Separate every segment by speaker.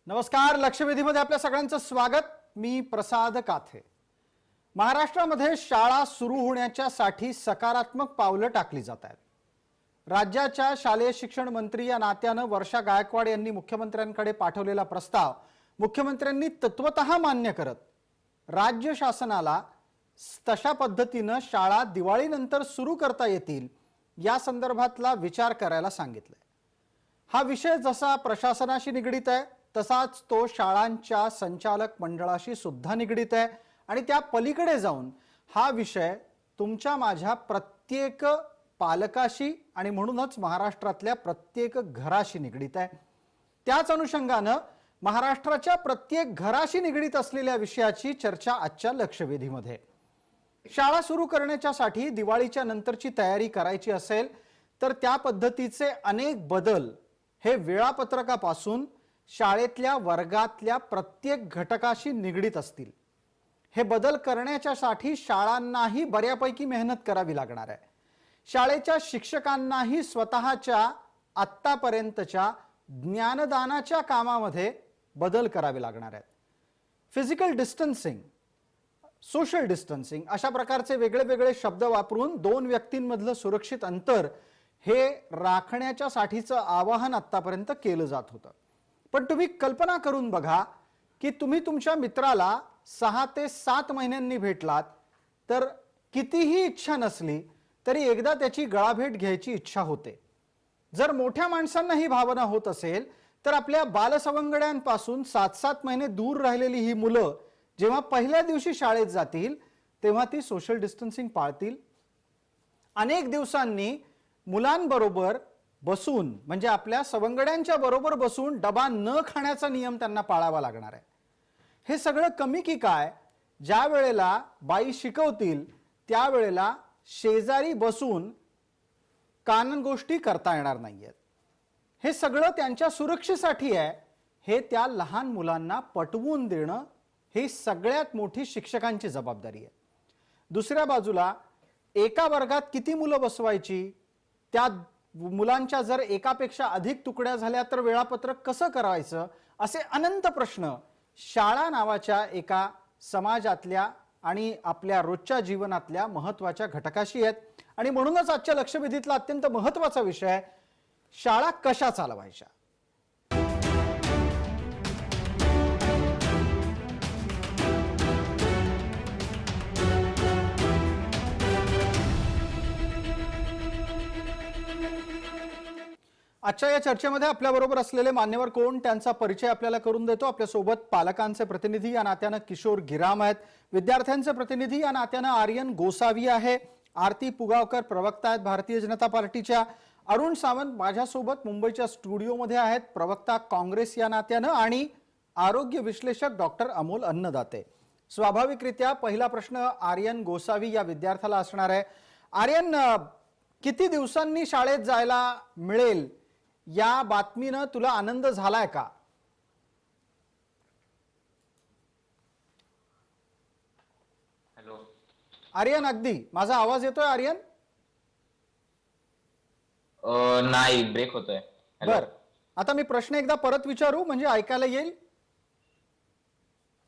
Speaker 1: नमस्कार. लक्षवेधीमध्ये आपल्या सगळ्यांचं स्वागत. मी प्रसाद काथे. महाराष्ट्रामध्ये शाळा सुरू होण्याच्यासाठी सकारात्मक पावलं टाकली जात आहेत. राज्याच्या शालेय शिक्षण मंत्री या नात्यानं वर्षा गायकवाड यांनी मुख्यमंत्र्यांकडे पाठवलेला प्रस्ताव मुख्यमंत्र्यांनी तत्वतः मान्य करत राज्य शासनाला तशा पद्धतीनं शाळा दिवाळीनंतर सुरू करता येतील या संदर्भातला विचार करायला सांगितलंय. हा विषय जसा प्रशासनाशी निगडित आहे तसाच तो शाळांच्या संचालक मंडळाशी सुद्धा निगडित आहे आणि त्या पलीकडे जाऊन हा विषय तुमच्या माझ्या प्रत्येक पालकाशी आणि म्हणूनच महाराष्ट्रातल्या प्रत्येक घराशी निगडित आहे. त्याच अनुषंगानं महाराष्ट्राच्या प्रत्येक घराशी निगडित असलेल्या विषयाची चर्चा आजच्या लक्षवेधीमध्ये. शाळा सुरू करण्याच्यासाठी दिवाळीच्या नंतरची तयारी करायची असेल तर त्या पद्धतीचे अनेक बदल हे वेळापत्रकापासून शाळेतल्या वर्गातल्या प्रत्येक घटकाशी निगडित असतील. हे बदल करण्याच्यासाठी शाळांनाही बऱ्यापैकी मेहनत करावी लागणार आहे. शाळेच्या शिक्षकांनाही स्वतःच्या आत्तापर्यंतच्या ज्ञानदानाच्या कामामध्ये बदल करावे लागणार आहेत. फिजिकल डिस्टन्सिंग, सोशल डिस्टन्सिंग अशा प्रकारचे वेगळे वेगळे शब्द वापरून दोन व्यक्तींमधलं सुरक्षित अंतर हे राखण्याच्यासाठीचं आवाहन आत्तापर्यंत केलं जात होतं. पण तुम्ही कल्पना करून बघा की तुम्ही तुमच्या मित्राला 6 ते 7 महिन्यांनी भेटलात तर कितीही इच्छा नसली तरी एकदा त्याची गळाभेट घ्यायची इच्छा होते. जर मोठ्या माणसांना ही भावना होत असेल तर आपल्या बालसवंगड्यांपासून 7-7 महिने दूर राहिलेली ही मुलं जेव्हा पहिल्या दिवशी शाळेत जातील तेव्हा ती सोशल डिस्टन्सिंग पाळतील. अनेक दिवसांनी मुलांबरोबर बसून म्हणजे आपल्या सवंगड्यांच्या बरोबर बसून डबा न खाण्याचा नियम त्यांना पाळावा लागणार आहे. हे सगळं कमी की काय, ज्या वेळेला बाई शिकवतील त्यावेळेला शेजारी बसून कानन गोष्टी करता येणार नाहीयेत. हे सगळं त्यांच्या सुरक्षेसाठी आहे. हे त्या लहान मुलांना पटवून देणं ही सगळ्यात मोठी शिक्षकांची जबाबदारी आहे. दुसऱ्या बाजूला एका वर्गात किती मुलं बसवायची, त्या मुलांच्या जर एकापेक्षा अधिक तुकड्या झाल्या तर वेळापत्रक कसं करायचं, असे अनंत प्रश्न शाळा नावाच्या एका समाजातल्या आणि आपल्या रोजच्या जीवनातल्या महत्त्वाच्या घटकाशी आहेत. आणि म्हणूनच आजच्या लक्षवेधीतला अत्यंत महत्त्वाचा विषय शाळा कशा चालवायच्या. आजच्या या चर्चेमध्ये आपल्याबरोबर असलेले मान्यवर कोण त्यांचा परिचय आपल्याला करून देतो. आपल्यासोबत पालकांचे प्रतिनिधी या नात्यानं किशोर गिराम आहेत, विद्यार्थ्यांचे प्रतिनिधी या नात्यानं आर्यन गोसावी आहे, आरती पुगावकर प्रवक्ता आहेत भारतीय जनता पार्टीच्या, अरुण सावंत माझ्यासोबत मुंबईच्या स्टुडिओमध्ये आहेत प्रवक्ता काँग्रेस या नात्यानं, आणि आरोग्य विश्लेषक डॉक्टर अमोल अन्नदाते. स्वाभाविकरित्या पहिला प्रश्न आर्यन गोसावी या विद्यार्थ्याला असणार आहे. आर्यन, किती दिवसांनी शाळेत जायला मिळेल या बातमीनं तुला आनंद झालाय का?
Speaker 2: हॅलो
Speaker 1: आर्यन, अगदी माझा आवाज येतोय आर्यन?
Speaker 2: नाही, ब्रेक होतोय.
Speaker 1: बर, आता मी प्रश्न एकदा परत विचारू म्हणजे ऐकायला येईल?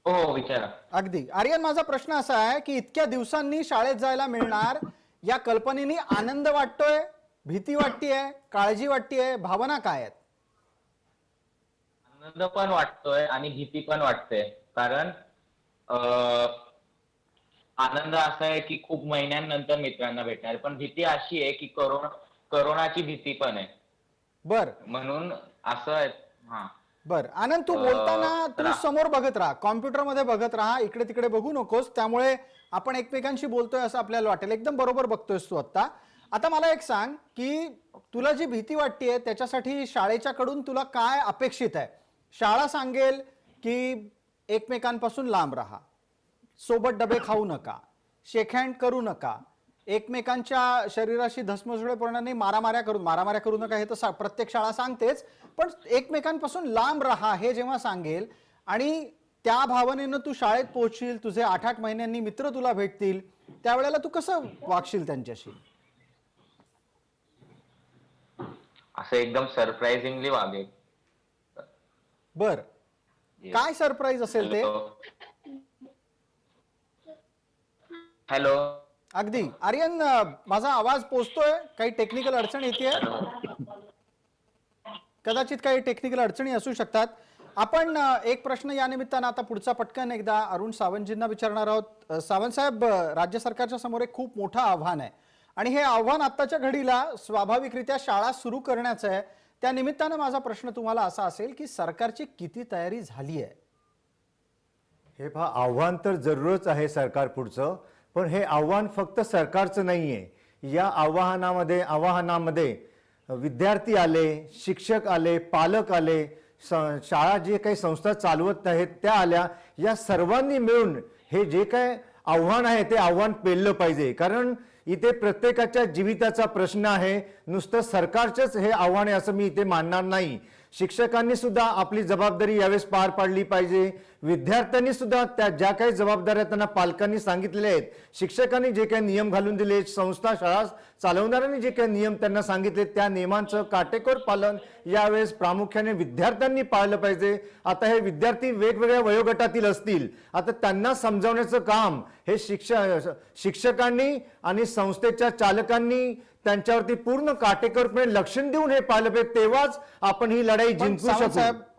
Speaker 2: हो विचारा.
Speaker 1: अगदी. आर्यन, माझा प्रश्न असा आहे की इतक्या दिवसांनी शाळेत जायला मिळणार या कल्पनेने आनंद वाटतोय, भीती वाटतेय, काळजी वाटतेय, भावना काय आहेत?
Speaker 2: आनंद पण वाटतोय आणि भीती पण वाटते. कारण आनंद असा आहे की खूप महिन्यांनंतर मित्रांना भेटणार, पण भीती अशी आहे की करोनाची भीती पण आहे.
Speaker 1: बर,
Speaker 2: म्हणून असं आहे. हा
Speaker 1: बर. आनंद, तू बोलताना तू समोर बघत राहा, कॉम्प्युटरमध्ये बघत राहा, इकडे तिकडे बघू नकोस. त्यामुळे आपण एकमेकांशी बोलतोय असं आपल्याला वाटेल. एकदम बरोबर बघतोयस तू आता. आता मला एक सांग की तुला जी भीती वाटतेय त्याच्यासाठी शाळेच्याकडून तुला काय अपेक्षित आहे? शाळा सांगेल की एकमेकांपासून लांब राहा, सोबत डबे खाऊ नका, शेक हँड करू नका, एकमेकांच्या शरीराशी धसमसुळेपणाने मारामाऱ्या करू नका, हे तर प्रत्येक शाळा सांगतेच, पण एकमेकांपासून लांब राहा हे जेव्हा सांगेल आणि त्या भावनेनं तू शाळेत पोहोचशील, तुझे 8-8 महिन्यांनी मित्र तुला भेटतील, त्यावेळेला तू कसं वागशील त्यांच्याशी?
Speaker 2: असं एकदम सरप्राइझिंगली वागेल.
Speaker 1: बर, काय सरप्राईज असेल ते?
Speaker 2: हॅलो.
Speaker 1: अगदी आर्यन, माझा आवाज पोचतोय? काही टेक्निकल अडचण येते? कदाचित काही टेक्निकल अडचणी असू शकतात. आपण एक प्रश्न या निमित्तानं आता पुढचा पटकन एकदा अरुण सावंतजींना विचारणार आहोत. सावंत साहेब, राज्य सरकारच्या समोर एक खूप मोठं आव्हान आहे आणि हे आव्हान आत्ताच्या घडीला स्वाभाविकरित्या शाळा सुरू करण्याचं आहे. त्या निमित्तानं माझा प्रश्न तुम्हाला असा असेल की सरकारची किती तयारी झाली आहे?
Speaker 3: हे पहा, आव्हान तर जरूरच आहे सरकार पुढचं, पण हे आव्हान फक्त सरकारचं नाहीये. या आव्हानामध्ये विद्यार्थी आले, शिक्षक आले, पालक आले, शाळा जे काही संस्था चालवत आहेत त्या आल्या. या सर्वांनी मिळून हे जे काय आव्हान आहे ते आव्हान पेललं पाहिजे. कारण इथे प्रत्येकाच्या जीविताचा प्रश्न आहे. नुसतं सरकारचंच हे आव्हान आहे असं मी इथे मानणार नाही. शिक्षकांनी सुद्धा आपली जबाबदारी यावेळेस पार पाडली पाहिजे. विद्यार्थ्यांनी सुद्धा त्या ज्या काही जबाबदाऱ्या त्यांना पालकांनी सांगितलेल्या आहेत, शिक्षकांनी जे काही नियम घालून दिले, संस्था शाळा चालवणाऱ्यांनी जे काही नियम त्यांना सांगितले, त्या नियमांचं काटेकोर पालन यावेळेस प्रामुख्याने विद्यार्थ्यांनी पाळलं पाहिजे. आता हे विद्यार्थी वेगवेगळ्या वयोगटातील असतील, आता त्यांना समजावण्याचं काम हे शिक्षकांनी आणि संस्थेच्या चालकांनी त्यांच्यावरती पूर्ण काटेकोरपणे लक्ष देऊन हे पाहिलं पाहिजे. तेव्हाच आपण ही लढाई जिंकू शकू.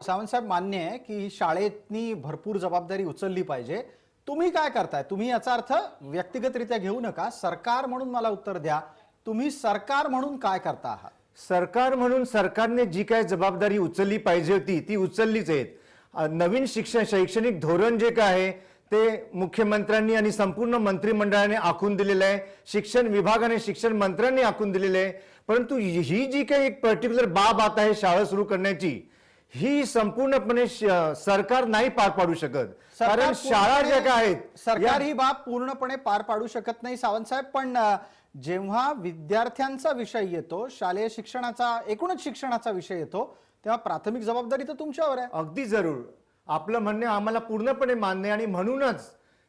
Speaker 1: सावंत साहेब, मान्य आहे की शाळेतनी भरपूर जबाबदारी उचलली पाहिजे. तुम्ही काय करताय? तुम्ही याचा अर्थ व्यक्तिगतरित्या घेऊ नका, सरकार म्हणून मला उत्तर द्या. तुम्ही सरकार म्हणून काय करता आहात?
Speaker 3: सरकार म्हणून सरकारने जी काही जबाबदारी उचलली पाहिजे होती ती उचललीच आहेत. नवीन शैक्षणिक धोरण जे काय आहे ते मुख्यमंत्र्यांनी आणि संपूर्ण मंत्रिमंडळाने आखून दिलेलं आहे. शिक्षण विभागाने, शिक्षण मंत्र्यांनी आखून दिलेलं आहे. परंतु ही जी काही एक पर्टिक्युलर बाब आता आहे शाळा सुरू करण्याची, ही संपूर्णपणे सरकार नाही पार पाडू शकत. कारण शाळा ज्या काय आहेत,
Speaker 1: सरकार ही बाब पूर्णपणे पार पाडू शकत नाही सावंत साहेब. पण जेव्हा विद्यार्थ्यांचा विषय येतो, शालेय शिक्षणाचा, एकूणच शिक्षणाचा विषय येतो, तेव्हा प्राथमिक जबाबदारी तर तुमच्यावर आहे.
Speaker 3: अगदी जरूर. आपलं म्हणणे आम्हाला पूर्णपणे मान्य आहे आणि म्हणूनच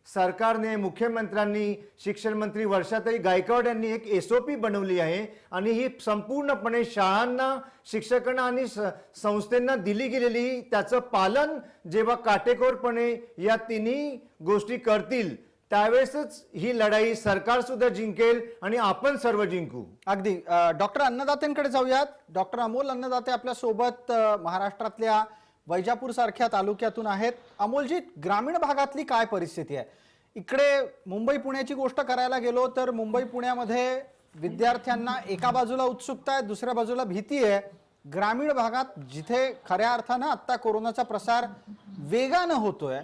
Speaker 3: सरकारने, मुख्यमंत्र्यांनी, शिक्षण मंत्री वर्षाताई गायकवाड यांनी एक SOP बनवली आहे आणि ही संपूर्णपणे शाळांना, शिक्षकांना आणि संस्थांना दिली गेलेली, त्याचं पालन जेव्हा काटेकोरपणे या तिन्ही गोष्टी करतील त्यावेळेसच ही लढाई सरकार सुद्धा जिंकेल आणि आपण सर्व जिंकू.
Speaker 1: अगदी. डॉक्टर अन्नदातेंकडे जाऊयात. डॉक्टर अमोल अन्नदाते आपल्या सोबत महाराष्ट्रातल्या वैजापूर सारख्या तालुक्यातून आहेत. अमोलजी, ग्रामीण भागातली काय परिस्थिती आहे? इकडे मुंबई पुण्याची गोष्ट करायला गेलो तर मुंबई पुण्यामध्ये विद्यार्थ्यांना एका बाजूला उत्सुकता आहे, दुसऱ्या बाजूला भीती आहे. ग्रामीण भागात जिथे खऱ्या अर्थानं आता कोरोनाचा प्रसार वेगानं होतोय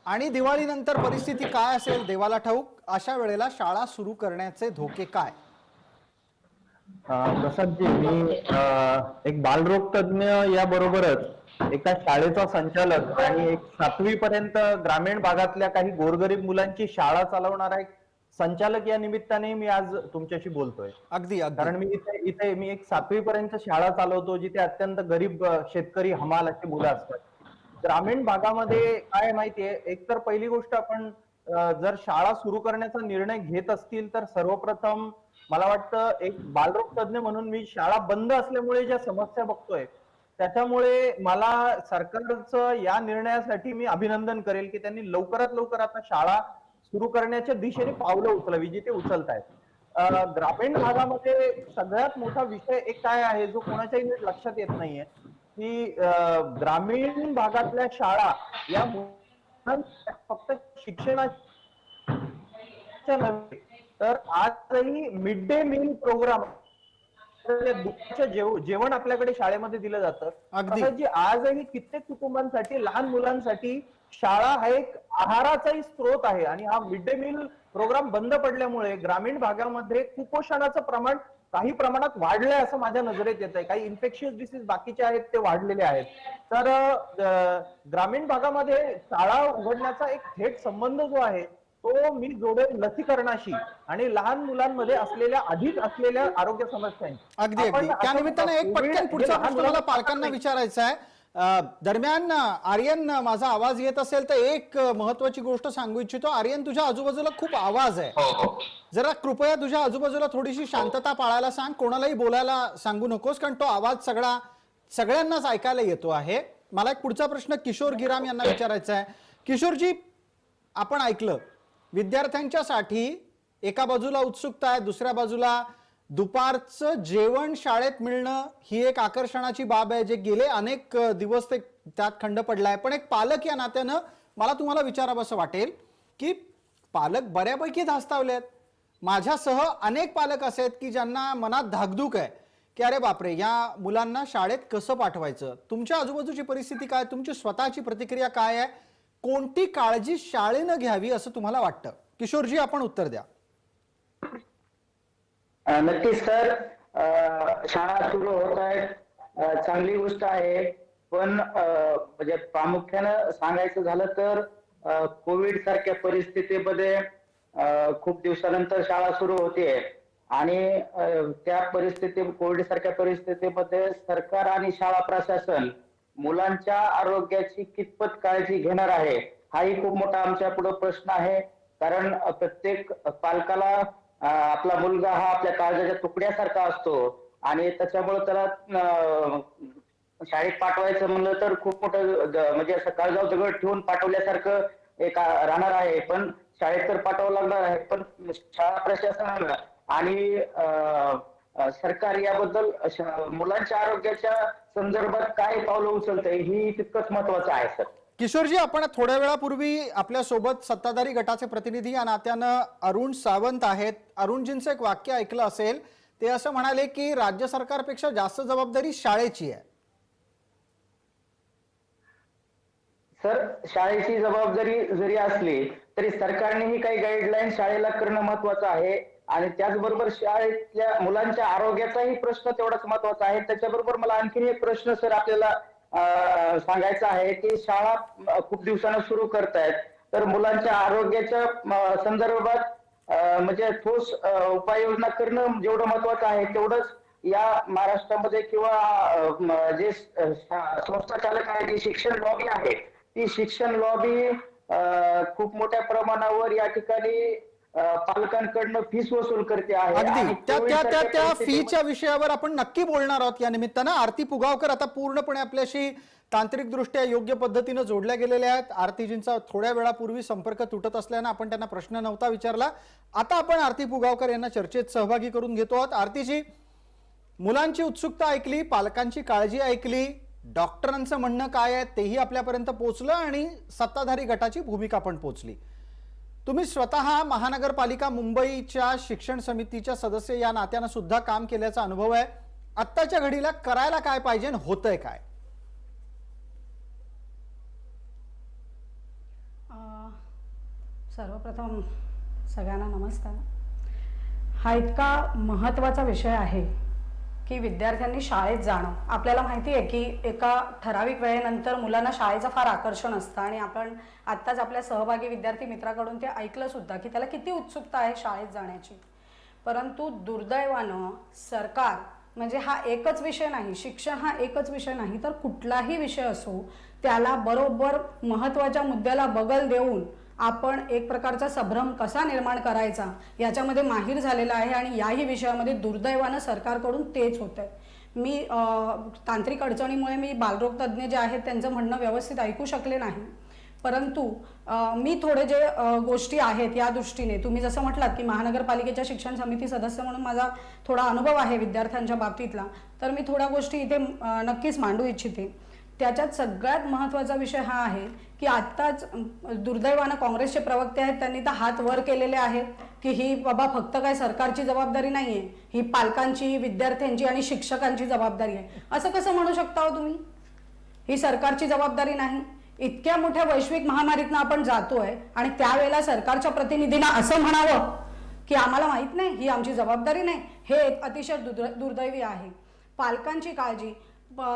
Speaker 1: आणि दिवाळीनंतर परिस्थिती काय असेल देवाला ठाऊक, अशा वेळेला शाळा सुरू करण्याचे धोके काय?
Speaker 4: प्रसादजी, मी एक बालरोग तज्ञ याबरोबरच एका शाळेचा संचालक आणि एक 7वी पर्यंत ग्रामीण भागातल्या काही गोरगरीब मुलांची शाळा चालवणारा एक संचालक या निमित्ताने मी आज तुमच्याशी बोलतोय.
Speaker 1: अगदी.
Speaker 4: कारण मी इथे मी एक 7वी पर्यंत शाळा चालवतो, जिथे अत्यंत गरीब शेतकरी, हमाल अशी मुलं असतात. ग्रामीण भागामध्ये काय माहितीये, एकतर पहिली गोष्ट, आपण जर शाळा सुरू करण्याचा निर्णय घेत असतील तर सर्वप्रथम मला वाटतं, एक बालरोग तज्ञ म्हणून मी शाळा बंद असल्यामुळे ज्या समस्या बघतोय त्याच्यामुळे मला सरकारचं या निर्णयासाठी मी अभिनंदन करेल की त्यांनी लवकरात लवकर आता शाळा सुरू करण्याच्या दिशेने पावलं उचलावी जी ते उचलतायत. ग्रामीण भागामध्ये सगळ्यात मोठा विषय एक काय आहे जो कोणाच्याही लक्षात येत नाहीये की ग्रामीण भागातल्या शाळा या फक्त शिक्षणाच्या नव्हे तर आजही मिड डे मील प्रोग्राम, जेवण आपल्याकडे शाळेमध्ये दिलं जातं. जी आजही कित्येक कुटुंबांसाठी, लहान मुलांसाठी शाळा हा एक आहाराचाही स्रोत आहे आणि हा मिड डे मील प्रोग्राम बंद पडल्यामुळे ग्रामीण भागामध्ये कुपोषणाचं प्रमाण काही प्रमाणात वाढलंय असं माझ्या नजरेत येत आहे. काही इन्फेक्शियस डिसीज बाकीचे आहेत ते वाढलेले आहेत. तर ग्रामीण भागामध्ये शाळा उघडण्याचा एक थेट संबंध जो आहे तो मी जोडेल लसीकरणाशी आणि लहान मुलांमध्ये आधीच असलेल्या आरोग्य समस्यांची.
Speaker 1: अगदी अगदी. त्या निमित्तानं एक पटकन पुढचा प्रश्न मला पालकांना विचारायचा आहे. दरम्यान आर्यन, माझा आवाज येत असेल तर एक महत्वाची गोष्ट सांगू इच्छितो. आर्यन, तुझ्या आजूबाजूला खूप आवाज आहे, जरा कृपया तुझ्या आजूबाजूला थोडीशी शांतता पाळायला सांग. कोणालाही बोलायला सांगू नकोस, कारण तो आवाज सगळ्यांनाच ऐकायला येतो आहे. मला एक पुढचा प्रश्न किशोर गिराम यांना विचारायचा आहे. किशोरजी, आपण ऐकलं विद्यार्थ्यांच्यासाठी एका बाजूला उत्सुकता आहे, दुसऱ्या बाजूला दुपारचं जेवण शाळेत मिळणं ही एक आकर्षणाची बाब आहे, जे गेले अनेक दिवस ते त्यात खंड पडलाय. पण एक पालक या नात्यानं मला तुम्हाला विचारावं असं वाटेल की पालक बऱ्यापैकी धास्तावले आहेत. माझ्यासह अनेक पालक असे आहेत की ज्यांना मनात धाकधूक आहे की अरे बापरे, या मुलांना शाळेत कसं पाठवायचं. तुमच्या आजूबाजूची परिस्थिती काय, तुमची स्वतःची प्रतिक्रिया काय आहे, कोणती काळजी शाळेनं घ्यावी असं तुम्हाला वाटतं? किशोरजी, आपण उत्तर द्या.
Speaker 5: नक्कीच सर, शाळा सुरू होत आहेत, चांगली गोष्ट आहे. पण म्हणजे प्रामुख्यानं सांगायचं झालं तर कोविड सारख्या परिस्थितीमध्ये खूप दिवसानंतर शाळा सुरू होते आणि त्या कोविड सारख्या परिस्थितीमध्ये सरकार आणि शाळा प्रशासन मुलांच्या आरोग्याची कितपत काळजी घेणार आहे, हाही खूप मोठा आमच्या पुढे प्रश्न आहे. कारण प्रत्येक पालकाला आपला मुलगा हा आपल्या काळजाच्या तुकड्यासारखा असतो आणि त्याच्यामुळे त्याला शाळेत पाठवायचं म्हणलं तर खूप मोठं म्हणजे असं काळजावर दगड ठेवून पाठवल्यासारखं एक राहणार आहे. पण शाळेत तर पाठवावं लागणार आहे. पण शाळा प्रशासनाला आणि सरकार याबद्दल मुलांच्या आरोग्याच्या संदर्भात काय पावलं उचलतंय ही तितकंच महत्वाचं आहे सर.
Speaker 1: किशोरजी, आपण थोड्या वेळापूर्वी आपल्या सोबत सत्ताधारी गटाचे प्रतिनिधी या नात्यानं अरुण सावंत आहेत. अरुणजींचं एक वाक्य ऐकलं असेल, ते असं म्हणाले की राज्य सरकारपेक्षा जास्त जबाबदारी शाळेची आहे.
Speaker 5: सर, शाळेची जबाबदारी जरी असली तरी सरकारनेही काही गाईडलाईन शाळेला करणं महत्वाचं आहे आणि त्याचबरोबर शाळेतल्या मुलांच्या आरोग्याचाही प्रश्न तेवढाच महत्वाचा आहे. त्याच्याबरोबर मला आणखीन एक प्रश्न सर आपल्याला सांगायचं आहे की शाळा खूप दिवसानं सुरू करतायत, तर मुलांच्या आरोग्याच्या संदर्भात म्हणजे ठोस उपाययोजना करणं जेवढं महत्वाचं आहे तेवढंच या महाराष्ट्रामध्ये किंवा जे संस्था चालक आहे, जी शिक्षण लॉबी आहे, ती शिक्षण लॉबी खूप मोठ्या प्रमाणावर या ठिकाणी पालकांकडनं फीस वसूल करते आहे.
Speaker 1: अगदी त्या फीच्या विषयावर आपण नक्की बोलणार आहोत या निमित्तानं. आरती पुगावकर आता पूर्णपणे आपल्याशी तांत्रिक दृष्ट्या योग्य पद्धतीने जोडल्या गेलेल्या आहेत. आरतीजींचा थोड्या वेळापूर्वी संपर्क तुटत असल्यानं आपण त्यांना प्रश्न नव्हता विचारला. आता आपण आरती पुगावकर यांना चर्चेत सहभागी करून घेतो आहोत. आरतीजी, मुलांची उत्सुकता ऐकली, पालकांची काळजी ऐकली, डॉक्टरांचं म्हणणं काय आहे तेही आपल्यापर्यंत पोहोचलं आणि सत्ताधारी गटाची भूमिका पण पोहोचली. तुम्ही स्वतः महानगरपालिका मुंबईच्या शिक्षण समितीच्या सदस्य या नात्यानं सुद्धा काम केल्याचा अनुभव आहे. आत्ताच्या घडीला करायला काय पाहिजे, होतंय काय?
Speaker 6: सर्वप्रथम सगळ्यांना नमस्कार. हा इतका महत्त्वाचा विषय आहे की विद्यार्थ्यांनी शाळेत जाणं. आपल्याला माहिती आहे की एका ठराविक वेळेनंतर मुलांना शाळेचं फार आकर्षण असतं आणि आपण आत्ताच आपल्या सहभागी विद्यार्थी मित्राकडून ते ऐकलं सुद्धा की त्याला किती उत्सुकता आहे शाळेत जाण्याची. परंतु दुर्दैवानं सरकार म्हणजे हा एकच विषय नाही, शिक्षण हा एकच विषय नाही, तर कुठलाही विषय असो त्याला बरोबर महत्त्वाच्या मुद्द्याला बगल देऊन आपण एक प्रकारचा संभ्रम कसा निर्माण करायचा याच्यामध्ये माहीर झालेला आहे आणि याही विषयामध्ये दुर्दैवानं सरकारकडून तेच होतंय. मी तांत्रिक अडचणीमुळे मी बालरोग तज्ज्ञ जे आहेत त्यांचं म्हणणं व्यवस्थित ऐकू शकले नाही. परंतु मी थोडे जे गोष्टी आहेत या दृष्टीने, तुम्ही जसं म्हटलात की महानगरपालिकेच्या शिक्षण समिती सदस्य म्हणून माझा थोडा अनुभव आहे विद्यार्थ्यांच्या बाबतीतला, तर मी थोड्या गोष्टी इथे नक्कीच मांडू इच्छिते. त्याच्यात सगळ्यात महत्त्वाचा विषय हा आहे की आत्ताच दुर्दैवानं काँग्रेसचे प्रवक्ते आहेत त्यांनी तर हात वर केलेले आहेत की ही बाबा फक्त काय सरकारची जबाबदारी नाही आहे, ही पालकांची, विद्यार्थ्यांची आणि शिक्षकांची जबाबदारी आहे. असं कसं म्हणू शकता हो तुम्ही? ही सरकारची जबाबदारी नाही. इतक्या मोठ्या वैश्विक महामारीतनं आपण जातोय आणि त्यावेळेला सरकारच्या प्रतिनिधींना असं म्हणावं की आम्हाला माहित नाही, ही आमची जबाबदारी नाही, हे एक अतिशय दुर्दैवी आहे. पालकांची काळजी.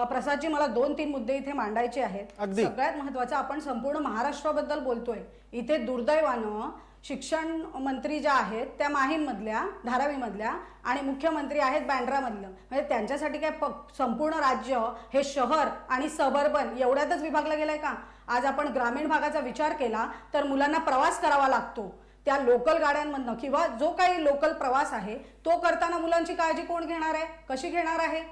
Speaker 6: प्रसादजी, मला 2-3 मुद्दे इथे मांडायचे आहेत. सगळ्यात महत्वाचं, आपण संपूर्ण महाराष्ट्राबद्दल बोलतोय. इथे दुर्दैवानं शिक्षण मंत्री ज्या आहेत त्या माहीममधल्या, धारावीमधल्या आणि मुख्यमंत्री आहेत बँड्रामधलं. म्हणजे त्यांच्यासाठी काय संपूर्ण राज्य हे शहर आणि सबर्बन एवढ्यातच विभागलं गेलंय का? आज आपण ग्रामीण भागाचा विचार केला तर मुलांना प्रवास करावा लागतो. त्या लोकल गाड्यांमधनं किंवा जो काही लोकल प्रवास आहे तो करताना मुलांची काळजी कोण घेणार आहे, कशी घेणार आहे?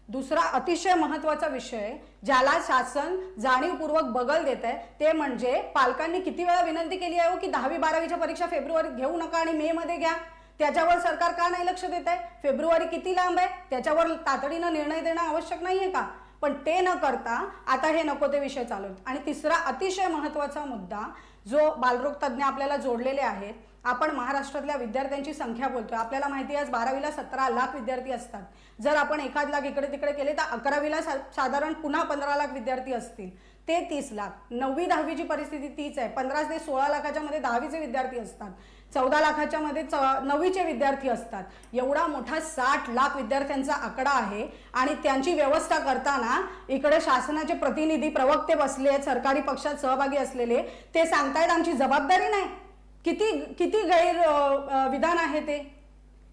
Speaker 6: दुसरा अतिशय महत्वाचा विषय ज्याला शासन जाणीवपूर्वक बगल देत आहे ते म्हणजे पालकांनी किती वेळा विनंती केली आहे की 10वी-12वीच्या परीक्षा फेब्रुवारीत घेऊ नका आणि मे मध्ये घ्या. त्याच्यावर सरकार का नाही लक्ष देत आहे? फेब्रुवारी किती लांब आहे? त्याच्यावर तातडीनं निर्णय देणं आवश्यक नाहीये का? पण ते न करता आता हे नको ते विषय चालू आहेत. आणि तिसरा अतिशय महत्वाचा मुद्दा जो बालरोग तज्ज्ञ आपल्याला जोडलेले आहेत. आपण महाराष्ट्रातल्या विद्यार्थ्यांची संख्या बोलतोय. आपल्याला माहिती आहे आज 12वीला 17 लाख विद्यार्थी असतात. जर आपण 1 लाख इकडे तिकडे केले तर 11वीला साधारण पुन्हा 15 लाख विद्यार्थी असतील. ते 30 लाख. 9वी-10वीची परिस्थिती तीच आहे. 15 ते 16 लाखाच्या मध्ये 10वीचे विद्यार्थी असतात. 14 लाखाच्या मध्ये 9वीचे विद्यार्थी असतात. एवढा मोठा 60 लाख विद्यार्थ्यांचा आकडा आहे आणि त्यांची व्यवस्था करताना इकडे शासनाचे प्रतिनिधी प्रवक्ते बसले आहेत, सरकारी पक्षात सहभागी असलेले, ते सांगतायत आमची जबाबदारी नाही. किती गैर विधान आहे ते.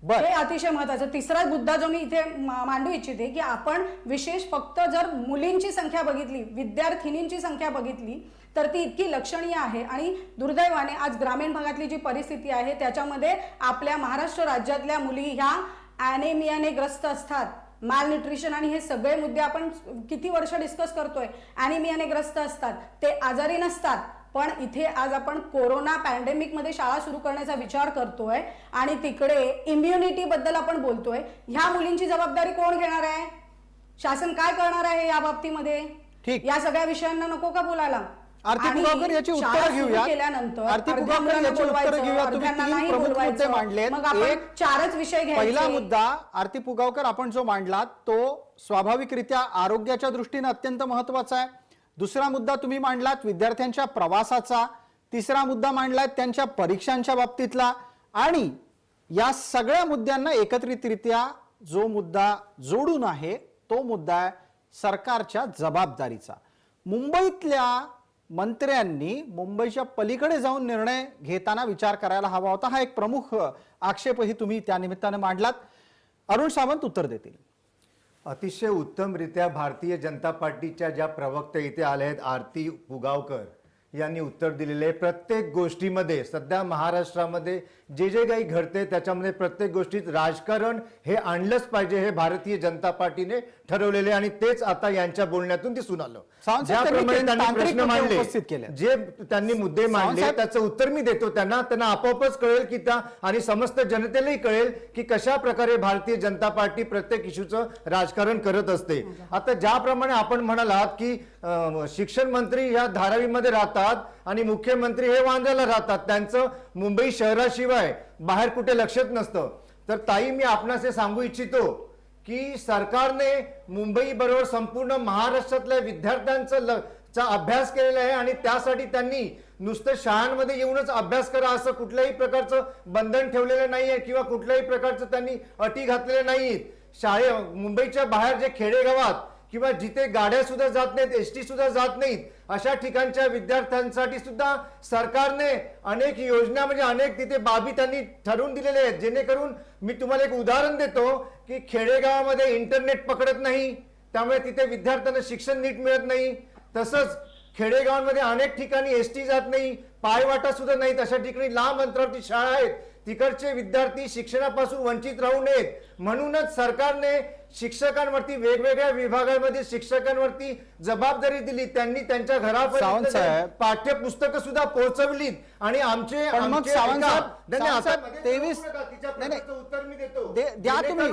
Speaker 1: बर.
Speaker 6: हे अतिशय महत्वाचं. तिसरा मुद्दा जो मी इथे मांडू इच्छिते की आपण विशेष फक्त जर मुलींची संख्या बघितली, विद्यार्थिनींची संख्या बघितली तर ती इतकी लक्षणीय आहे. आणि दुर्दैवाने आज ग्रामीण भागातली जी परिस्थिती आहे त्याच्यामध्ये आपल्या महाराष्ट्र राज्यातल्या मुली ह्या ॲनेमियाने ग्रस्त असतात. माल न्यूट्रिशन आणि हे सगळे मुद्दे आपण किती वर्ष डिस्कस करतोय. ॲनेमियाने ग्रस्त असतात, ते आजारी नसतात. पण इथे आज आपण कोरोना पॅन्डेमिक मध्ये शाळा सुरू करण्याचा विचार करतोय आणि तिकडे इम्युनिटी बद्दल आपण बोलतोय. ह्या मुलींची जबाबदारी कोण घेणार आहे? शासन काय करणार आहे या बाबतीमध्ये?
Speaker 1: ठीक.
Speaker 6: या सगळ्या विषयांना नको का बोलायला?
Speaker 1: आरती
Speaker 6: आणि
Speaker 1: पुगावकर याची
Speaker 6: शाळा
Speaker 1: उत्तरं
Speaker 6: सुरू
Speaker 1: घेऊया.
Speaker 6: केल्यानंतर
Speaker 1: आरती
Speaker 6: अर्ध्या
Speaker 1: पुगावकर
Speaker 6: मुलांना
Speaker 1: याची उत्तरं
Speaker 6: बोलवायचं,
Speaker 1: घेऊया. तुम्ही
Speaker 6: अर्ध्यांना
Speaker 1: 3
Speaker 6: नाही
Speaker 1: प्रमुख मुद्दे
Speaker 6: बोलवायचं.
Speaker 1: मांडलेत.
Speaker 6: मग आपण
Speaker 1: एक
Speaker 6: 4च विषय घ्यायचे.
Speaker 1: पहिला मुद्दा आरती पुगावकर आपण जो मांडलात तो स्वाभाविकरित्या आरोग्याच्या दृष्टीने अत्यंत महत्वाचा आहे. दुसरा मुद्दा तुम्ही मांडलात विद्यार्थ्यांच्या प्रवासाचा. तिसरा मुद्दा मांडलात त्यांच्या परीक्षांच्या बाबतीतला. आणि या सगळ्या मुद्द्यांना एकत्रितरित्या जो मुद्दा जोडून आहे तो मुद्दा आहे सरकारच्या जबाबदारीचा. मुंबईतल्या मंत्र्यांनी मुंबईच्या पलीकडे जाऊन निर्णय घेताना विचार करायला हवा होता. हा एक प्रमुख आक्षेपही तुम्ही त्या निमित्ताने मांडलात. अरुण सावंत उत्तर देतील.
Speaker 3: अतिशय उत्तमरित्या भारतीय जनता पार्टीच्या ज्या प्रवक्ते इथे आले आहेत, आरती पुगावकर यांनी उत्तर दिलेले आहे. प्रत्येक गोष्टीमध्ये सध्या महाराष्ट्रामध्ये जे जे काही घडते त्याच्यामध्ये प्रत्येक गोष्टीत राजकारण हे आणलंच पाहिजे, हे भारतीय जनता पार्टीने ठरवलेले आणि तेच आता यांच्या बोलण्यातून दिसून आलं.
Speaker 1: सावंत साहेब,
Speaker 3: ज्याप्रमाणे
Speaker 1: त्यांनी
Speaker 3: त्यांनी
Speaker 1: तांत्रिक
Speaker 3: प्रश्न
Speaker 1: मुद्दे
Speaker 3: मांडले,
Speaker 1: उपस्थित केले.
Speaker 3: जे त्यांनी मुद्दे मांडले
Speaker 1: साहेब-
Speaker 3: त्याचं उत्तर मी देतो त्यांना आपोआपच कळेल की त्या आणि समस्त जनतेलाही कळेल की कशा प्रकारे भारतीय जनता पार्टी प्रत्येक इश्यूचं राजकारण करत असते. आता ज्याप्रमाणे आपण म्हणालात की शिक्षण मंत्री ह्या धारावीमध्ये राहतात आणि मुख्यमंत्री हे वांद्र्याला राहतात, त्यांचं मुंबई शहराशिवाय बाहेर कुठे लक्षच नसतं. तर ताई, मी आपणास हे सांगू इच्छितो की सरकारने मुंबई बरोबर संपूर्ण महाराष्ट्रातल्या विद्यार्थ्यांचा अभ्यास केलेला आहे आणि त्यासाठी त्यांनी नुसतं शाळांमध्ये येऊनच अभ्यास करा असं कुठल्याही प्रकारचं बंधन ठेवलेलं नाहीये किंवा कुठल्याही प्रकारचं त्यांनी अटी घातलेल्या नाहीत. मुंबईच्या बाहेर जे खेडेगावात किंवा जिथे गाड्या सुद्धा जात नाहीत, एसटी सुद्धा जात नाहीत, अशा ठिकाणच्या विद्यार्थ्यांसाठी सुद्धा सरकारने अनेक योजना म्हणजे अनेक तिथे बाबी त्यांनी ठरवून दिलेल्या आहेत. जेणेकरून मी तुम्हाला एक उदाहरण देतो की खेडेगावामध्ये इंटरनेट पकडत नाही, त्यामुळे तिथे विद्यार्थ्यांना शिक्षण नीट मिळत नाही. तसंच खेडेगावांमध्ये अनेक ठिकाणी एसटी जात नाही, पायवाटा सुद्धा नाहीत, अशा ठिकाणी लांब अंतरावरती शाळा आहेत. तिकडचे विद्यार्थी शिक्षणापासून वंचित राहू नयेत म्हणूनच सरकारने शिक्षकांवरती वेगवेगळ्या विभागांमध्ये शिक्षकांवरती जबाबदारी दिली. त्यांनी त्यांच्या घरापर्यंत पाठ्यपुस्तकं सुद्धा पोहोचवलीत आणि आमचे
Speaker 1: उत्तर मी देतो. द्या तुम्ही.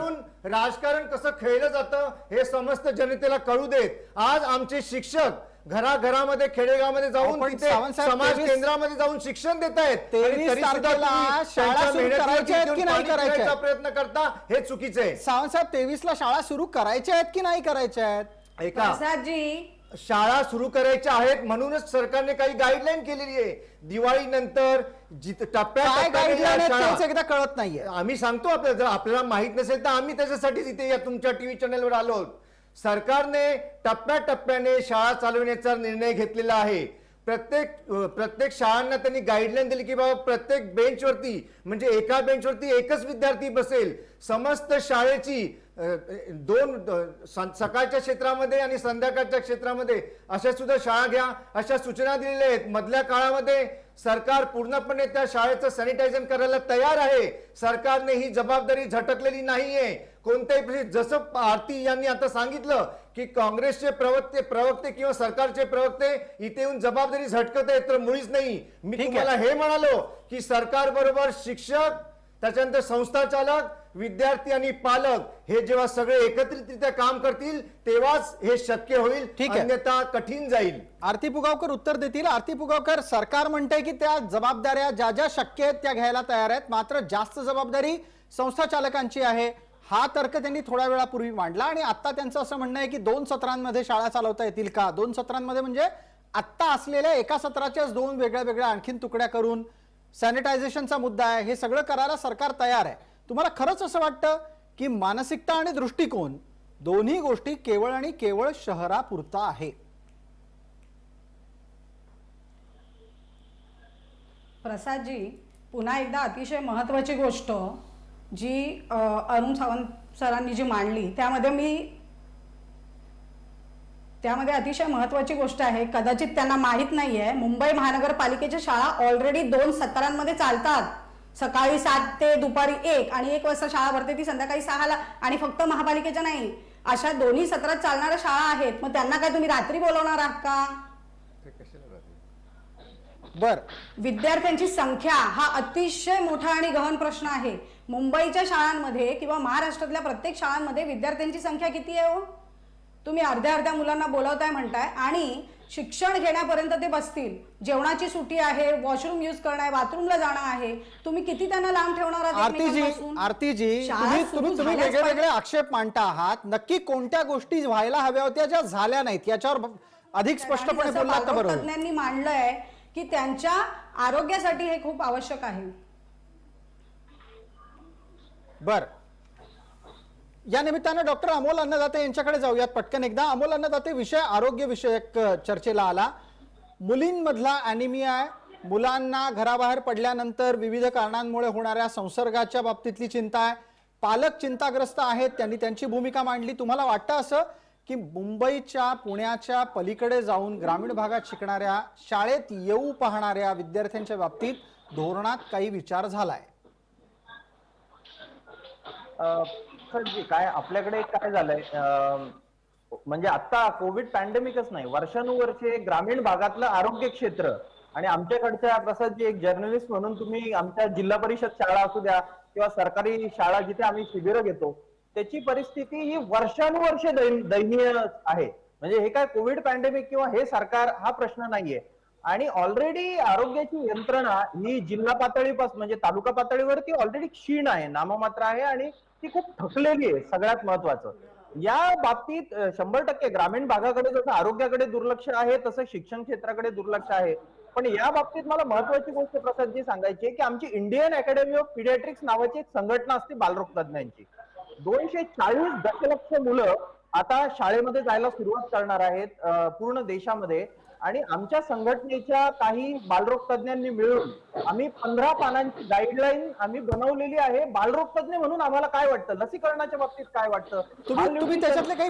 Speaker 3: राजकारण कसं खेळलं जातं हे समस्त जनतेला कळू देत. आज आमचे शिक्षक घराघरामध्ये खेडेगावामध्ये जाऊन
Speaker 1: पण
Speaker 3: तिथे
Speaker 1: सावंत साहेब,
Speaker 3: समाज
Speaker 1: 23
Speaker 3: केंद्रामध्ये जाऊन शिक्षण देत आहेत.
Speaker 1: 23 तारखेला शाळा सुरू करायच्या आहेत की नाही करायच्या?
Speaker 3: प्रयत्न करता हे चुकीचं आहे.
Speaker 1: सावंत साहेब, 23ला शाळा सुरू करायच्या आहेत की नाही करायच्या आहेत?
Speaker 3: ऐका,
Speaker 6: प्रसादजी,
Speaker 3: शाळा सुरू करायच्या आहेत म्हणूनच सरकारने काही गाईडलाईन केलेली आहे. दिवाळी नंतर
Speaker 1: काय
Speaker 3: टप्प्याटप्प्याने
Speaker 1: गाईडलाईन आहेत
Speaker 3: शाळा-
Speaker 1: त्यांचं एकदा कळत नाहीये.
Speaker 3: आम्ही सांगतो आपल्याला, जर आपल्याला माहित नसेल तर आम्ही त्याच्यासाठीच इथे या तुमच्या टीव्ही चॅनलवर आलो आहोत. सरकारने टप्प्याटप्प्याने शाळा चालवण्याचा निर्णय घेतलेला आहे. प्रत्येक शाळांना त्यांनी गाईडलाईन दिली की बाबा प्रत्येक बेंचवरती म्हणजे एका बेंचवरती एकच विद्यार्थी बसेल. समस्त शाळेची सकाळच्या क्षेत्रामध्ये आणि संध्याकाळच्या क्षेत्रामध्ये अशा सुद्धा शाळा घ्या अशा सूचना दिलेल्या आहेत. मधल्या काळामध्ये सरकार पूर्णपणे त्या शाळेचं सॅनिटायझेशन करायला तयार आहे. सरकारने ही जबाबदारी झटकलेली नाहीये. कोणत्याही जसं आरती यांनी आता सांगितलं की काँग्रेसचे प्रवक्ते किंवा सरकारचे प्रवक्ते इथे येऊन जबाबदारी झटकत आहेत, तर मुळीच नाही. मी
Speaker 1: ठीक आहे.
Speaker 3: तुम्हाला हे म्हणालो की सरकार बरोबर शिक्षक, त्याच्यानंतर संस्था चालक, विद्यार्थी आणि पालक हे जेव्हा सगळे एकत्रितरित्या काम करतील तेव्हाच हे शक्य होईल,
Speaker 1: ठीक आहे.
Speaker 3: अन्यथा कठीण जाईल.
Speaker 1: आरती पुगावकर उत्तर देतील. आरती पुगावकर, सरकार म्हणते की त्या जबाबदाऱ्या ज्या ज्या शक्य आहेत त्या घ्यायला तयार आहेत, मात्र जास्त जबाबदारी संस्था चालकांची आहे. हा तर्क त्यांनी थोड्या वेळापूर्वी मांडला आणि आता त्यांचं असं म्हणणं आहे की 2 सत्रांमध्ये शाळा चालवता येतील का? 2 सत्रांमध्ये म्हणजे आत्ता असलेल्या एका सत्राच्याच 2 वेगळ्या वेगळ्या आणखीन तुकड्या करून सॅनिटायझेशनचा मुद्दा आहे, हे सगळं करायला सरकार तयार आहे. तुम्हाला खरंच असं वाटतं की मानसिकता आणि दृष्टिकोन दोन्ही गोष्टी केवळ आणि केवळ शहरापुरता आहे?
Speaker 6: प्रसादजी, पुन्हा एकदा अतिशय महत्त्वाची गोष्ट जी अरुण सावंत सरांनी जी मांडली त्यामध्ये अतिशय महत्त्वाची गोष्ट आहे. कदाचित त्यांना माहीत नाहीये, मुंबई महानगरपालिकेच्या शाळा ऑलरेडी 2 सत्रांमध्ये चालतात. सकाळी 7 ते दुपारी 1 आणि 1 वाजता शाळा भरते ती संध्याकाळी 6ला. आणि फक्त महापालिकेच्या नाही, अशा दोन्ही सत्रात चालणाऱ्या शाळा आहेत. मग त्यांना काय तुम्ही रात्री बोलवणार आहात का?
Speaker 1: बर,
Speaker 6: विद्यार्थ्यांची संख्या हा अतिशय मोठा आणि गहन प्रश्न आहे. मुंबईच्या शाळांमध्ये किंवा महाराष्ट्रातल्या प्रत्येक शाळांमध्ये विद्यार्थ्यांची संख्या किती आहे हो? तुम्ही अर्ध्या मुलांना बोलवताय म्हणताय आणि शिक्षण घेण्यापर्यंत ते बसतील. जेवणाची सुट्टी आहे, वॉशरूम यूज करणं आहे, बाथरूमला जाणं आहे, तुम्ही किती त्यांना लांब ठेवणार आहात एकमेकांपासून?
Speaker 1: आरतीजी,
Speaker 6: शाळा
Speaker 1: तुम्ही
Speaker 6: सुरू
Speaker 1: तुम्ही तुम्ही
Speaker 6: झाल्याच
Speaker 1: वेगळे वेगळे आक्षेप मांडता आहात. नक्की कोणत्या गोष्टी व्हायला हव्या होत्या ज्या झाल्या नाहीत याच्यावर अधिक स्पष्टपणे
Speaker 6: आणि जसं
Speaker 1: बोललात तर बरोबर.
Speaker 6: बालरोग तज्ञांनी मांडलंय की त्यांच्या आरोग्यासाठी हे खूप आवश्यक आहे.
Speaker 1: बर, या निमित्तानं डॉक्टर अमोल अन्नदाते यांच्याकडे जाऊयात पटकन एकदा. अमोल अन्नदाते, विषय आरोग्य विषयक चर्चेला आला. मुलींमधला अॅनिमिया आहे, मुलांना घराबाहेर पडल्यानंतर विविध कारणांमुळे होणाऱ्या संसर्गाच्या बाबतीतली चिंता आहे. पालक चिंताग्रस्त आहेत, त्यांनी त्यांची भूमिका मांडली. तुम्हाला वाटतं असं की मुंबईच्या पुण्याच्या पलीकडे जाऊन ग्रामीण भागात शिकणाऱ्या, शाळेत येऊ पाहणाऱ्या विद्यार्थ्यांच्या बाबतीत धोरणात काही विचार झालाय?
Speaker 4: जी काय आपल्याकडे काय झालंय, म्हणजे आता कोविड पॅन्डेमिकच नाही, वर्षानुवर्षे ग्रामीण भागातलं आरोग्य क्षेत्र आणि आमच्याकडच्या प्रसादजी एक जर्नलिस्ट म्हणून तुम्ही आमच्या जिल्हा परिषद शाळा असू द्या किंवा सरकारी शाळा जिथे आम्ही शिबिरं घेतो त्याची परिस्थिती ही वर्षानुवर्ष दयनीय आहे. म्हणजे हे काय कोविड पॅन्डेमिक किंवा हे सरकार हा प्रश्न नाहीये. आणि ऑलरेडी आरोग्याची यंत्रणा ही जिल्हा पातळीपासून म्हणजे तालुका पातळीवरती ऑलरेडी क्षीण आहे, नाममात्र आहे आणि ती खूप थकलेली आहे. सगळ्यात महत्वाचं या बाबतीत 100% ग्रामीण भागाकडे जसं आरोग्याकडे दुर्लक्ष आहे तसं शिक्षण क्षेत्राकडे दुर्लक्ष आहे. पण या बाबतीत मला महत्वाची गोष्ट प्रसादजी सांगायची आहे की आमची इंडियन अकॅडमी ऑफ पिडियाट्रिक्स नावाची एक संघटना असते बालरोग तज्ञांची. 240 दशलक्ष मुलं आता शाळेमध्ये जायला सुरुवात करणार आहेत पूर्ण देशामध्ये. आणि आमच्या संघटनेच्या काही बालरोग तज्ञांनी मिळून आम्ही 15 पानांची गाईडलाईन आम्ही बनवलेली आहे. बालरोग तज्ञ म्हणून आम्हाला काय वाटतं, लसीकरणाच्या बाबतीत काय वाटतं,
Speaker 1: तुम्ही त्याच्यातले काही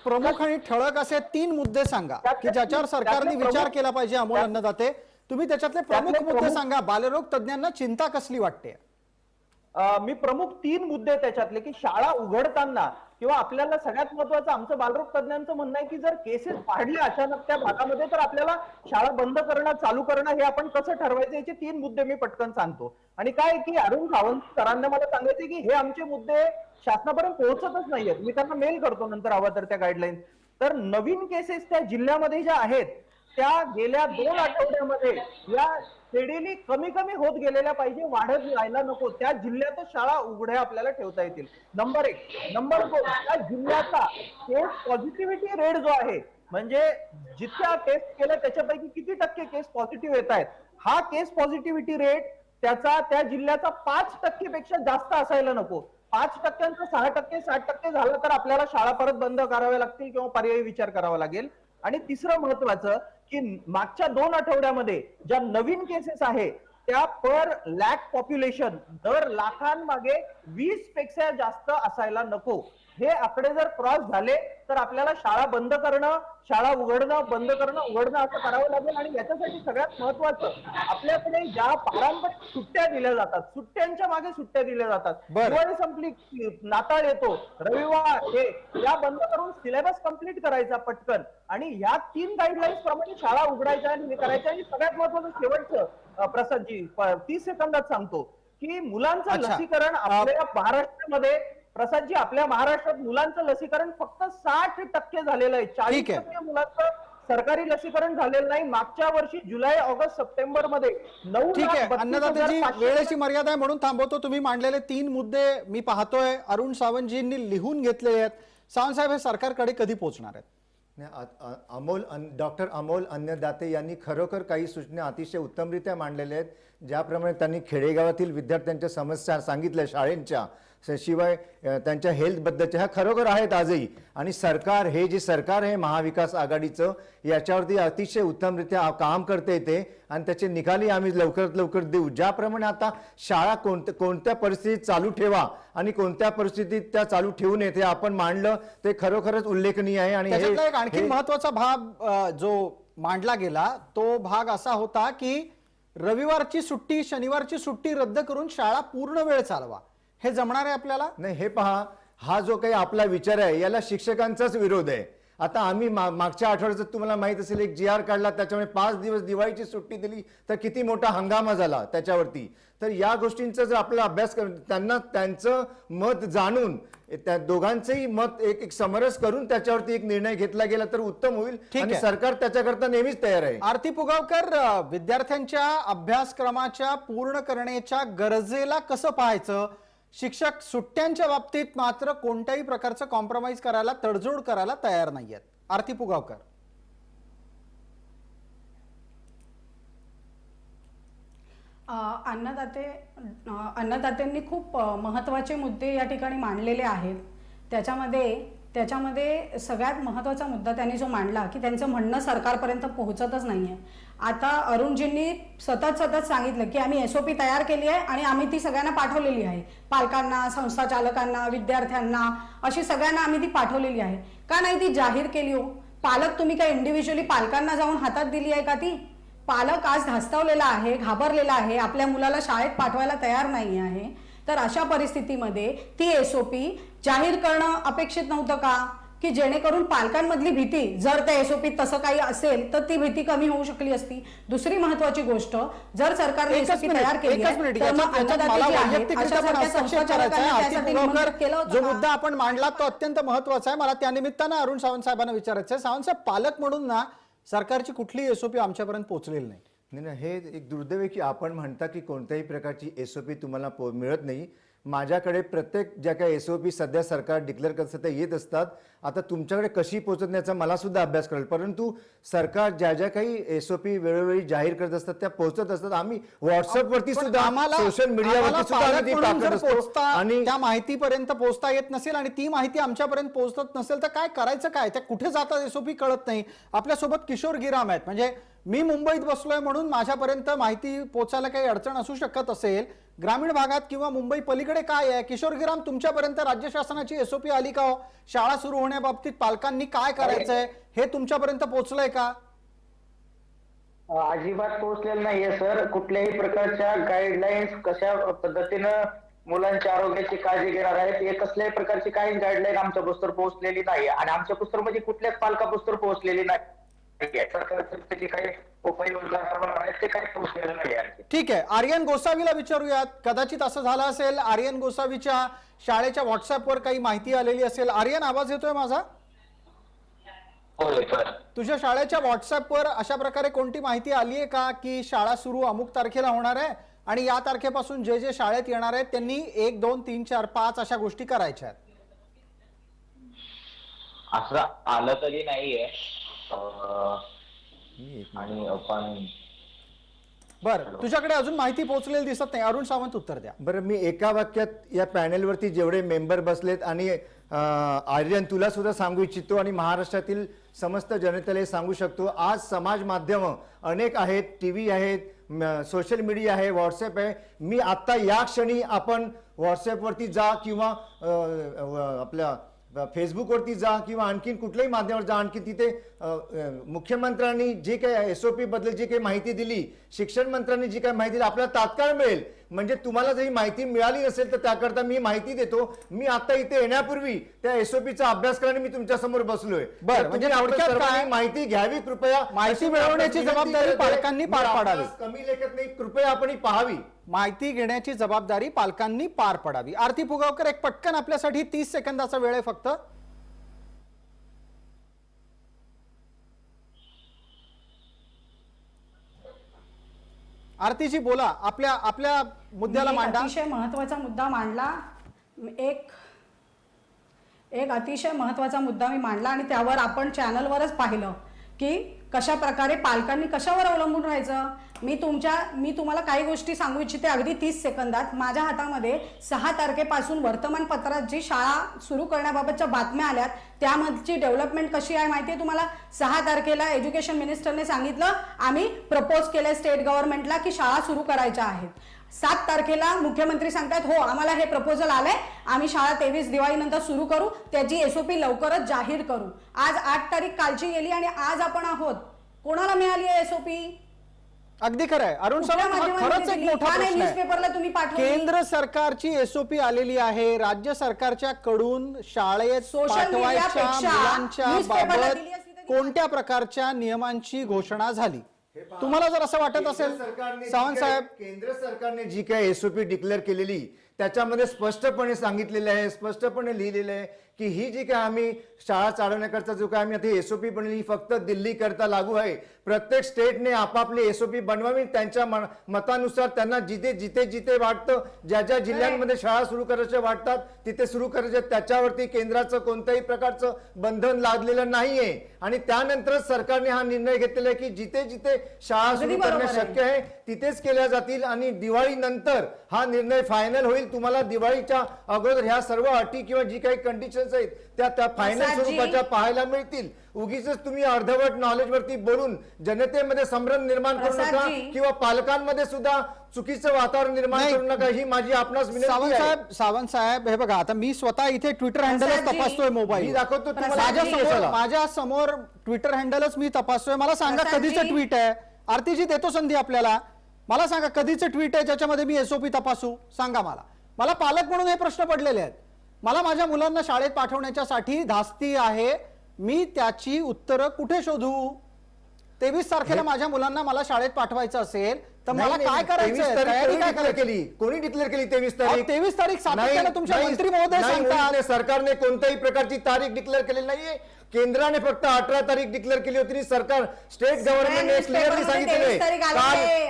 Speaker 1: प्रमुख आणि ठळक असे 3 मुद्दे सांगा की ज्याच्यावर सरकारने विचार केला पाहिजे. अमोल अन्नदाते, तुम्ही त्याच्यातले प्रमुख मुद्दे सांगा. बालरोग तज्ञांना चिंता कसली वाटते?
Speaker 4: मी प्रमुख 3 मुद्दे त्याच्यातले की शाळा उघडताना किंवा आपल्याला सगळ्यात महत्वाचं आमचं बालरोग तज्ञांचं म्हणणं आहे की जर केसेस वाढल्या अचानक त्या भागामध्ये तर आपल्याला शाळा बंद करणं चालू करणं हे आपण कसं ठरवायचं याचे 3 मुद्दे मी पटकन सांगतो. आणि काय की अरुण सावंत सरांना मला सांगायचे की हे आमचे मुद्दे शासनापर्यंत पोहोचतच नाहीयेत. मी त्यांना मेल करतो नंतर हवं तर त्या गाईडलाईन. तर नवीन केसेस त्या जिल्ह्यामध्ये ज्या आहेत त्या गेल्या 2 आठवड्यामध्ये या स्टेडीली कमी होत गेलेल्या पाहिजे, वाढत जायला नको. त्या जिल्ह्यातच शाळा उघड्या आपल्याला ठेवता येतील. नंबर 1. नंबर 2, त्या जिल्ह्याचा केस पॉझिटिव्हिटी रेट जो आहे म्हणजे जितक्या टेस्ट केल्या त्याच्यापैकी किती टक्के केस पॉझिटिव्ह येत आहेत, हा केस पॉझिटिव्हिटी रेट त्याचा त्या जिल्ह्याचा 5% पेक्षा जास्त असायला नको. 5%चं 6%, 60% झालं तर आपल्याला शाळा परत बंद कराव्या लागतील किंवा पर्यायी विचार करावा लागेल. आणि तिसरं महत्वाचं की मागच्या 2 आठवड्यामध्ये ज्या नवीन केसेस आहे त्या पर लॅक पॉप्युलेशन दर लाखांमागे 20 पेक्षा जास्त असायला नको. हे आकडे जर क्रॉस झाले तर आपल्याला शाळा बंद करणं, शाळा उघडणं, बंद करणं, उघडणं असं करावं लागेल. आणि याच्यासाठी सगळ्यात महत्वाचं, आपल्याकडे ज्या पारंपरिक सुट्ट्या दिल्या जातात, सुट्ट्यांच्या मागे सुट्ट्या दिल्या जातात.
Speaker 1: बरं.
Speaker 4: दिवाळी संपली, नाताळ येतो, रविवार, हे या बंद करून सिलेबस कंप्लीट करायचा पटकन आणि या 3 गाईडलाईन्स प्रमाणे शाळा उघडायच्या आणि हे करायच्या. आणि सगळ्यात महत्वाचं शेवटचं, प्रसादजी 30 सेकंदात सांगतो की मुलांचं
Speaker 1: अच्छा.
Speaker 4: लसीकरण आपल्या महाराष्ट्रामध्ये, प्रसादजी, आपल्या महाराष्ट्रात मुलांचं लसीकरण फक्त 60% झालेलं आहे.
Speaker 1: ठीक आहे.
Speaker 4: 40% मुलांचं सरकारी लसीकरण झालेलं नाही. मागच्या वर्षी जुलै, ऑगस्ट, सप्टेंबर मध्ये
Speaker 1: ठीक आहे अन्नदातेजी, वेळेची मर्यादा आहे म्हणून थांबवतो. तुम्ही मांडलेले 3 मुद्दे मी पाहतोय अरुण सावंतजींनी लिहून घेतलेले आहेत. सावंत साहेब, हे सरकारकडे कधी पोहोचणार आहेत?
Speaker 3: डॉक्टर अमोल अन्नदाते यांनी खरोखर काही सूचना अतिशय उत्तमरित्या मांडलेल्या आहेत. ज्याप्रमाणे त्यांनी खेडेगावातील विद्यार्थ्यांच्या समस्या सांगितल्या शाळेंच्या, शिवाय त्यांच्या हेल्थबद्दलच्या, ह्या खरोखर आहेत आजही. आणि सरकार, हे जे सरकार आहे महाविकास आघाडीचं, याच्यावरती अतिशय उत्तमरित्या काम करते ते आणि त्याचे निकालही आम्ही लवकरात लवकर देऊ. ज्याप्रमाणे आता शाळा कोणत्या परिस्थितीत चालू ठेवा आणि कोणत्या परिस्थितीत त्या चालू ठेवू नये, ते आपण मांडलं, ते खरोखरच उल्लेखनीय आहे. आणि
Speaker 1: त्याच्यातला एक आणखी महत्वाचा भाग जो मांडला गेला तो भाग असा होता की रविवारची सुट्टी, शनिवारची सुट्टी रद्द करून शाळा पूर्ण वेळ चालवा. हे जमणार आहे आपल्याला?
Speaker 3: नाही, हे पहा, हा जो काही आपला विचार आहे याला शिक्षकांचाच विरोध आहे. आता आम्ही मागच्या आठवड्यात तुम्हाला माहित असेल एक GR काढला, त्याच्यामुळे 5 दिवस दिवाळीची सुट्टी दिली तर किती मोठा हंगामा झाला त्याच्यावरती. तर या गोष्टींचा जर आपला अभ्यास त्यांना त्यांचं मत जाणून, त्या दोघांचंही मत एक समरस करून त्याच्यावरती एक निर्णय घेतला गेला तर उत्तम होईल. आणि सरकार त्याच्याकरता नेहमीच तयार आहे.
Speaker 1: आरती पुगावकर, विद्यार्थ्यांच्या अभ्यासक्रमाच्या पूर्ण करण्याच्या गरजेला कसं पाहायचं? शिक्षक सुट्ट्यांच्या बाबतीत मात्र कोणत्याही प्रकारचं कॉम्प्रोमाइज करायला, तडजोड करायला तयार नाहीयेत. आरती पुगावकर.
Speaker 6: अन्नदात्यांनी खूप महत्त्वाचे मुद्दे या ठिकाणी मांडलेले आहेत. त्याच्यामध्ये सगळ्यात महत्त्वाचा मुद्दा त्यांनी जो मांडला की त्यांचं म्हणणं सरकारपर्यंत पोहोचतच नाही आहे. आता अरुणजींनी सतत सांगितलं की आम्ही SOP तयार केली आहे आणि आम्ही ती सगळ्यांना पाठवलेली आहे. पालकांना, संस्था चालकांना, विद्यार्थ्यांना, अशी सगळ्यांना आम्ही ती पाठवलेली आहे. का नाही ती जाहीर केली हो? पालक, तुम्ही काय इंडिव्हिज्युअली पालकांना जाऊन हातात दिली आहे का ती? पालक आज धास्तावलेला आहे, घाबरलेला आहे, आपल्या मुलाला शाळेत पाठवायला तयार नाही आहे. तर अशा परिस्थितीमध्ये ती SOP जाहीर करणं अपेक्षित नव्हतं का? की जेणेकरून पालकांमधली भीती, जर त्या SOP तसं काही असेल तर ती भीती कमी होऊ शकली असती. दुसरी महत्वाची गोष्ट, जर सरकारने SOP तयार केली आहे तर मग अन्नदाते जे आहेत, अशा सारख्या संस्था चालकांना त्यासाठी निमंत्रित केलं होतं
Speaker 1: जो
Speaker 6: का?
Speaker 1: मुद्दा आपण मांडला तो अत्यंत महत्वाचा आहे. मला त्यानिमित्तानं अरुण सावंत साहेबांना विचारायचं आहे. सावंत साहेब, पालक म्हणून ना सरकारची कुठलीही SOP आमच्यापर्यंत पोहोचलेली नाही.
Speaker 3: नाही, हे एक दुर्दैव आहे की आपण म्हणता की कोणत्याही प्रकारची SOP तुम्हाला मिळत नाही. माझ्याकडे प्रत्येक ज्या काही SOP सध्या सरकार डिक्लेअर करत त्या येत असतात. आता तुमच्याकडे कशी पोहोचण्याचा मला सुद्धा अभ्यास करेल, परंतु सरकार ज्या काही SOP वेळोवेळी जाहीर करत असतात त्या पोहोचत असतात. आम्ही व्हॉट्सअपवरती सुद्धा, सोशल मीडियावरती सुद्धा आम्ही ती टाकत असतो. आणि
Speaker 1: त्या माहितीपर्यंत पोहोचता येत नसेल आणि ती माहिती आमच्यापर्यंत पोहोचत नसेल तर काय करायचं? काय त्या कुठे जातात SOP कळत नाही. आपल्यासोबत किशोर गिराम आहेत. म्हणजे मी मुंबईत बसलोय म्हणून माझ्यापर्यंत माहिती पोहोचायला काही अडचण असू शकत असेल, ग्रामीण भागात किंवा मुंबई पलीकडे काय आहे? किशोर गिराम, तुमच्यापर्यंत राज्य शासनाची SOP आली का हो? शाळा सुरू होण्याबाबतीत पालकांनी काय करायचंय हे तुमच्यापर्यंत पोहोचलंय का?
Speaker 5: अजिबात पोहोचलेलं नाहीये सर. कुठल्याही प्रकारच्या गाईडलाईन्स कशा पद्धतीनं मुलांच्या आरोग्याची काळजी घेणार आहेत, हे कसल्याही प्रकारची काही गाईडलाईन आमच्या पुस्तक पोहोचलेली नाही. आणि आमच्या पुस्तक म्हणजे कुठल्याच पालका पुस्तक पोहोचलेली नाही. सरकारची काही उपाययोजना आहेत ते काही पोहोचलेलं नाही.
Speaker 1: ठीक आहे, आर्यन गोसावीला विचारूयात. कदाचित असं झालं असेल, आर्यन गोसावीच्या शाळेच्या व्हॉट्सअपवर काही माहिती आलेली असेल. आर्यन, आवाज येतोय माझा? तुझ्या शाळेच्या व्हॉट्सअपवर अशा प्रकारे कोणती माहिती आली आहे का की शाळा सुरू अमुक तारखेला होणार आहे आणि या तारखेपासून जे जे शाळेत येणार आहेत त्यांनी 1, 2, 3, 4, 5 अशा गोष्टी करायच्या आहेत?
Speaker 2: असं आलं तरी नाहीये. आणि आपण
Speaker 1: बरं, तुझ्याकडे अजून माहिती पोहोचलेली दिसत नाही. अरुण सावंत, उत्तर द्या.
Speaker 3: बरं, मी एका वाक्यात या पॅनेलवरती जेवढे मेंबर बसलेत आणि आर्यन तुला सुद्धा सांगू इच्छितो आणि महाराष्ट्रातील समस्त जनतेला हे सांगू शकतो, आज समाज माध्यम अनेक आहेत, TV आहेत, सोशल मीडिया आहे, व्हॉट्सअप आहे. मी आत्ता या क्षणी आपण व्हॉट्सअपवरती जा किंवा आपल्या फेसबुकवरती जा किंवा आणखीन कुठल्याही माध्यमावर जा, आणखी तिथे मुख्यमंत्र्यांनी जे काही SOP बद्दल जी काही माहिती दिली, शिक्षण मंत्र्यांनी जी काही माहिती दिली आपल्याला तात्काळ मिळेल. म्हणजे तुम्हाला जरी माहिती मिळाली नसेल तर त्याकरता मी माहिती देतो. मी आता इथे येण्यापूर्वी त्या SOPचा अभ्यास करायला मी तुमच्या समोर बसलोय.
Speaker 1: बरं, म्हणजे
Speaker 3: तुम्ही
Speaker 1: थोडक्यात
Speaker 3: सर्वांनी
Speaker 1: काय?
Speaker 3: माहिती घ्यावी कृपया.
Speaker 1: माहिती
Speaker 3: अशी
Speaker 1: मिळवण्याची
Speaker 3: विनंती
Speaker 1: जबाबदारी
Speaker 3: करतोय.
Speaker 1: पालकांनी पार
Speaker 3: मी
Speaker 1: पाडावी.
Speaker 3: आपणास कमी लेखत नाही, कृपया आपण ही पाहावी.
Speaker 1: माहिती घेण्याची जबाबदारी पालकांनी पार पडावी. आरती फुगावकर, एक पटकन आपल्यासाठी 30 सेकंदाचा वेळ आहे फक्त. आरतीजी बोला, आपल्या मुद्द्याला
Speaker 6: मी
Speaker 1: मांडा.
Speaker 6: अतिशय महत्वाचा मुद्दा मांडला. एक अतिशय महत्वाचा मुद्दा मी मांडला आणि त्यावर आपण चॅनलवरच पाहिलं की कशा प्रकारे पालकांनी कशावर अवलंबून राहायचं. मी तुम्हाला काही गोष्टी सांगू इच्छिते अगदी 30 सेकंदात. माझ्या हातामध्ये 6 तारखेपासून वर्तमानपत्रात जी शाळा सुरू करण्याबाबतच्या बातम्या आल्यात त्यामधची डेव्हलपमेंट कशी आहे माहिती आहे तुम्हाला. 6 तारखेला एज्युकेशन मिनिस्टरने सांगितलं आम्ही प्रपोज केलंय स्टेट गव्हर्नमेंटला की शाळा सुरू करायच्या आहेत. 7 तारखेला मुख्यमंत्री सांगतात हो आम्हाला हे प्रपोजल आलंय, आम्ही शाळा 23 दिवाळीनंतर सुरू करू, त्याची SOP लवकरच जाहीर करू. आज 8 तारीख कालची गेली आणि आज आपण आहोत. कोणाला मिळाली आहे SOP?
Speaker 1: अगदी खरं आहे अरुण सावंत, हा खरंच एक मोठा प्रश्न आहे.
Speaker 6: न्यूजपेपरला तुम्ही पाठवली.
Speaker 1: केंद्र सरकारची SOP आलेली आहे, राज्य सरकारच्या कडून शाळेत
Speaker 6: सोशल
Speaker 1: पाठवायच्या
Speaker 6: मीडियापेक्षा
Speaker 1: मुलांच्या
Speaker 6: न्यूजपेपरला
Speaker 1: बाबत
Speaker 6: दिली असती तरी
Speaker 1: कोणत्या प्रकारच्या नियमांची घोषणा झाली? तुम्हाला जर असं वाटत असेल सावंत साहेब,
Speaker 3: केंद्र सरकारने जी काही SOP डिक्लेअर केलेली त्याच्यामध्ये स्पष्टपणे सांगितलेलं आहे, स्पष्टपणे लिहिलेलं आहे की ही जी काय आम्ही शाळा चालवण्याकरता जो काय आम्ही आता SOP बनवली फक्त दिल्ली करता लागू आहे. प्रत्येक स्टेटने आपापली SOP बनवावी, त्यांच्या मतानुसार त्यांना जिथे वाटतं, ज्या ज्या जिल्ह्यांमध्ये शाळा सुरू करायच्या वाटतात तिथे सुरू करायचे, त्याच्यावरती केंद्राचं कोणत्याही प्रकारचं बंधन लादलेलं नाहीये. आणि त्यानंतरच सरकारने हा निर्णय घेतलेला आहे की जिथे शाळा सुरू करणे शक्य आहे तिथेच केल्या जातील आणि दिवाळीनंतर हा निर्णय फायनल होईल. तुम्हाला दिवाळीच्या अगोदर ह्या सर्व अटी किंवा जी काही कंडिशन्स आहेत त्या फायनल स्वरूपाच्या पाहायला मिळतील. उगीच तुम्ही अर्धवट नॉलेज वरती बोलून जनतेमध्ये संभ्रम निर्माण करू नका किंवा पालकांमध्ये सुद्धा चुकीचं वातावरण निर्माण करू नका, ही माझी आपणास विनंती आहे.
Speaker 1: सावंत साहेब हे बघा, आता मी स्वतः इथे ट्विटर हँडलच तपासतोय मोबाईल,
Speaker 3: मी दाखवतो तुम्हाला.
Speaker 1: माझ्या समोर ट्विटर हँडलच मी तपासतोय. मला सांगा कधीचं ट्विट आहे? आरतीजी देतो संधी आपल्याला. मला सांगा कधीचं ट्विट आहे ज्याच्यामध्ये मी SOP तपासू? सांगा मला पालक म्हणून हे प्रश्न पडलेले आहेत. मला माझ्या मुलांना शाळेत पाठवण्याच्यासाठी धास्ती आहे, मी त्याची उत्तरं कुठे शोधू? 23 तारखेला माझ्या मुलांना मला शाळेत पाठवायचं असेल तर मला काय करायचं? तयारी काय करायची?
Speaker 3: कोणी डिक्लेअर केली 23 तारीख?
Speaker 1: 23 तारीख सातत्यानं तुमच्या मंत्री महोदय सांगतात.
Speaker 3: सरकारने कोणत्याही प्रकारची तारीख डिक्लेअर केलेली नाहीये. केंद्राने फक्त 18 तारीख डिक्लेअर केली होती. सरकार स्टेट गव्हर्नमेंटने क्लिअरली सांगितलेले.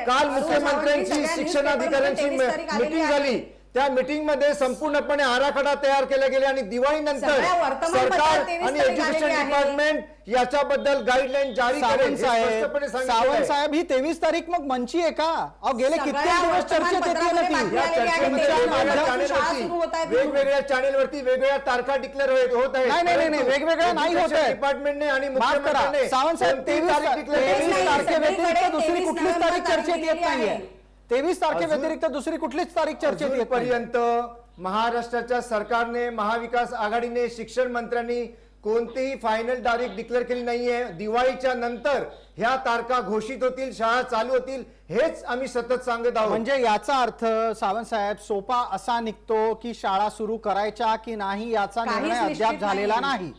Speaker 3: काल मुख्यमंत्र्यांची शिक्षणाधिकाऱ्यांची मीटिंग झाली, त्या मीटिंग मध्ये संपूर्णपणे आराखडा तयार केला गेला आणि दिवाळीनंतर सरकार आणि एज्युकेशन डिपार्टमेंट याच्याबद्दल गाईडलाईन जारी करेल.
Speaker 1: सावंत साहेब, ही 23 तारीख मग मंची आहे का? गेले कित्येक दिवस चर्चेत येते
Speaker 3: वेगवेगळ्या चॅनेलवरती वेगवेगळ्या तारखा डिक्लेअर होत आहेत.
Speaker 1: नाही, वेगवेगळ्या नाही होत आहे.
Speaker 3: डिपार्टमेंटने आणि
Speaker 1: माफ करा सावंत साहेब, 23 तारखेव्यतिरिक्त दुसरी कुठलीच तारीख चर्चेत येत नाहीये. 23 तारखेव्यतिरिक्त दुसरी कुठलीच तारीख चर्चेत येत
Speaker 3: पर्यंत महाराष्ट्राच्या सरकारने, महाविकास आघाडीने, शिक्षण मंत्र्यांनी कोणतीही फायनल तारीख डिक्लेअर केली नाहीये. दिवाळीच्या नंतर ह्या तारखा घोषित होतील, शाळा चालू होतील, हेच आम्ही सतत सांगत आहोत.
Speaker 1: म्हणजे याचा अर्थ सावंत साहेब सोपा असा निघतो की शाळा सुरू करायच्या की नाही याचा निर्णय अद्याप झालेला नाही.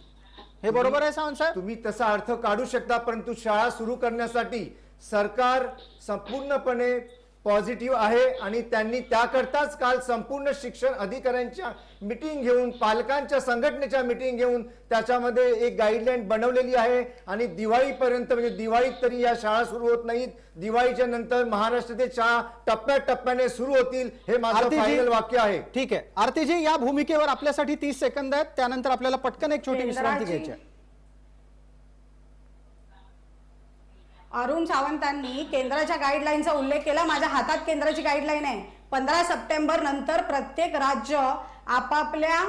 Speaker 1: हे बरोबर आहे सावंत साहेब?
Speaker 3: तुम्ही तसा अर्थ काढू शकता, परंतु शाळा सुरू करण्यासाठी सरकार संपूर्णपणे पॉझिटिव्ह आहे आणि त्यांनी त्याकरताच काल संपूर्ण शिक्षण अधिकाऱ्यांच्या मीटिंग घेऊन, पालकांच्या संघटनेच्या मीटिंग घेऊन त्याच्यामध्ये एक गाईडलाईन बनवलेली आहे. आणि दिवाळीपर्यंत, म्हणजे दिवाळीत तरी या शाळा सुरू होत नाहीत, दिवाळीच्या नंतर महाराष्ट्रातील शाळा टप्प्याटप्प्याने सुरू होतील, हे माझं फायनल वाक्य आहे.
Speaker 1: ठीक आहे आरतीजी, या भूमिकेवर आपल्यासाठी 30 सेकंद आहेत, त्यानंतर आपल्याला पटकन एक छोटी विश्रांती घ्यायची आहे.
Speaker 6: अरुण सावंतांनी केंद्राच्या गाईडलाईनचा उल्लेख केला. माझ्या हातात केंद्राची गाईडलाईन आहे. 15 सप्टेंबर नंतर प्रत्येक राज्य आपापल्या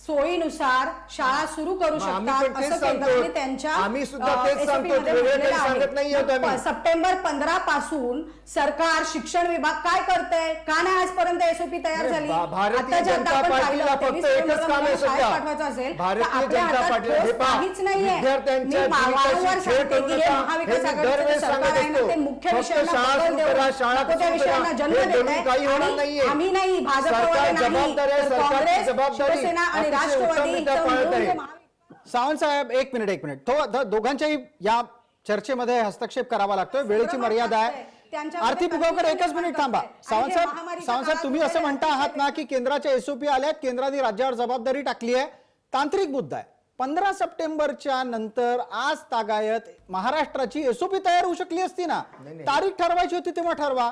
Speaker 6: सोयीनुसार शाळा सुरू करू
Speaker 3: मग आम्ही
Speaker 6: शकतात
Speaker 3: पण तेच
Speaker 6: असं
Speaker 3: सांगतो.
Speaker 6: केंद्राने त्यांच्या
Speaker 3: आम्ही सुद्धा तेच
Speaker 6: SOP
Speaker 3: सांगतो.
Speaker 6: मध्ये
Speaker 3: वेगळं काही
Speaker 6: म्हटलेलं आहे.
Speaker 3: सांगत नाही आहोत आम्ही.
Speaker 6: सप्टेंबर 15 पासून सरकार शिक्षण विभाग काय करतंय का नाही आजपर्यंत एसओपी तयार
Speaker 3: नाही,
Speaker 6: झाली
Speaker 3: भारतीय
Speaker 6: आता जे आता
Speaker 3: जनता
Speaker 6: आपण
Speaker 3: पार्टीला
Speaker 6: पाहिलं,
Speaker 3: फक्त
Speaker 6: 23
Speaker 3: एकच
Speaker 6: नोव्हेंबरला
Speaker 3: काम आहे
Speaker 6: मुलांना शाळेत
Speaker 3: सध्या.
Speaker 6: पाठवायचं असेल तर
Speaker 3: भारतीय
Speaker 6: आपल्या
Speaker 3: जनता
Speaker 6: हातात
Speaker 3: पार्टीला
Speaker 6: ठोस
Speaker 3: हे पहा,
Speaker 6: काहीच नाहीये.
Speaker 3: विद्यार्थ्यांच्या
Speaker 6: मी वारंवार
Speaker 3: जीविताशी खेळ
Speaker 6: सांगते
Speaker 3: करू
Speaker 6: की हे
Speaker 3: नका.
Speaker 6: महाविकास
Speaker 3: हे मी
Speaker 6: आघाडीचं
Speaker 3: दरवेळेस
Speaker 6: सरकार
Speaker 3: सांगत
Speaker 6: आहे ना,
Speaker 3: असतो.
Speaker 6: ते मुख्य
Speaker 3: फक्त
Speaker 6: विषयांना
Speaker 3: शाळा
Speaker 6: बदल
Speaker 3: सुरू
Speaker 6: देऊन
Speaker 3: करा, शाळा
Speaker 6: नको त्या
Speaker 3: सुरू
Speaker 6: विषयांना
Speaker 3: करा.
Speaker 6: जन्म
Speaker 3: हे
Speaker 6: देत
Speaker 3: करून काही होणार
Speaker 6: आहे.
Speaker 3: नाहीये.
Speaker 6: आम्ही नाही, भाजप
Speaker 3: सरकार
Speaker 6: वगैरे नाही,
Speaker 3: जबाबदार आहे,
Speaker 6: तर
Speaker 3: सरकारची
Speaker 6: काँग्रेस,
Speaker 3: जबाबदारी
Speaker 6: शिवसेना आणि
Speaker 3: अतिशय
Speaker 6: राष्ट्रवादी
Speaker 3: उत्तमरित्या
Speaker 6: इथं
Speaker 3: पाळत
Speaker 6: मिळून
Speaker 3: आहे.
Speaker 6: जे महाविकास
Speaker 1: सावंत साहेब एक मिनिट तो दोघांच्याही या चर्चेमध्ये हस्तक्षेप करावा लागतोय, वेळेची मर्यादा आहे.
Speaker 6: त्यांच्यामध्ये
Speaker 1: आरती पुगावकर एकच
Speaker 6: confusion
Speaker 1: मिनिट
Speaker 6: पण
Speaker 1: थांबा.
Speaker 6: करतंय.
Speaker 1: सावंत
Speaker 6: आणि हे
Speaker 1: साहेब
Speaker 6: महामारीच्या
Speaker 1: सावंत साहेब
Speaker 6: काळात
Speaker 1: तुम्ही असं
Speaker 6: वगैरे
Speaker 1: म्हणता आहात ना की केंद्राच्या एसओपी आल्यात, केंद्राने राज्यावर जबाबदारी टाकली आहे. तांत्रिक मुद्दा आहे. 15 सप्टेंबरच्या नंतर आज तागायत महाराष्ट्राची एसओपी तयार होऊ शकली असती ना.
Speaker 3: नाही.
Speaker 1: तारीख ठरवायची होती तेव्हा ठरवा.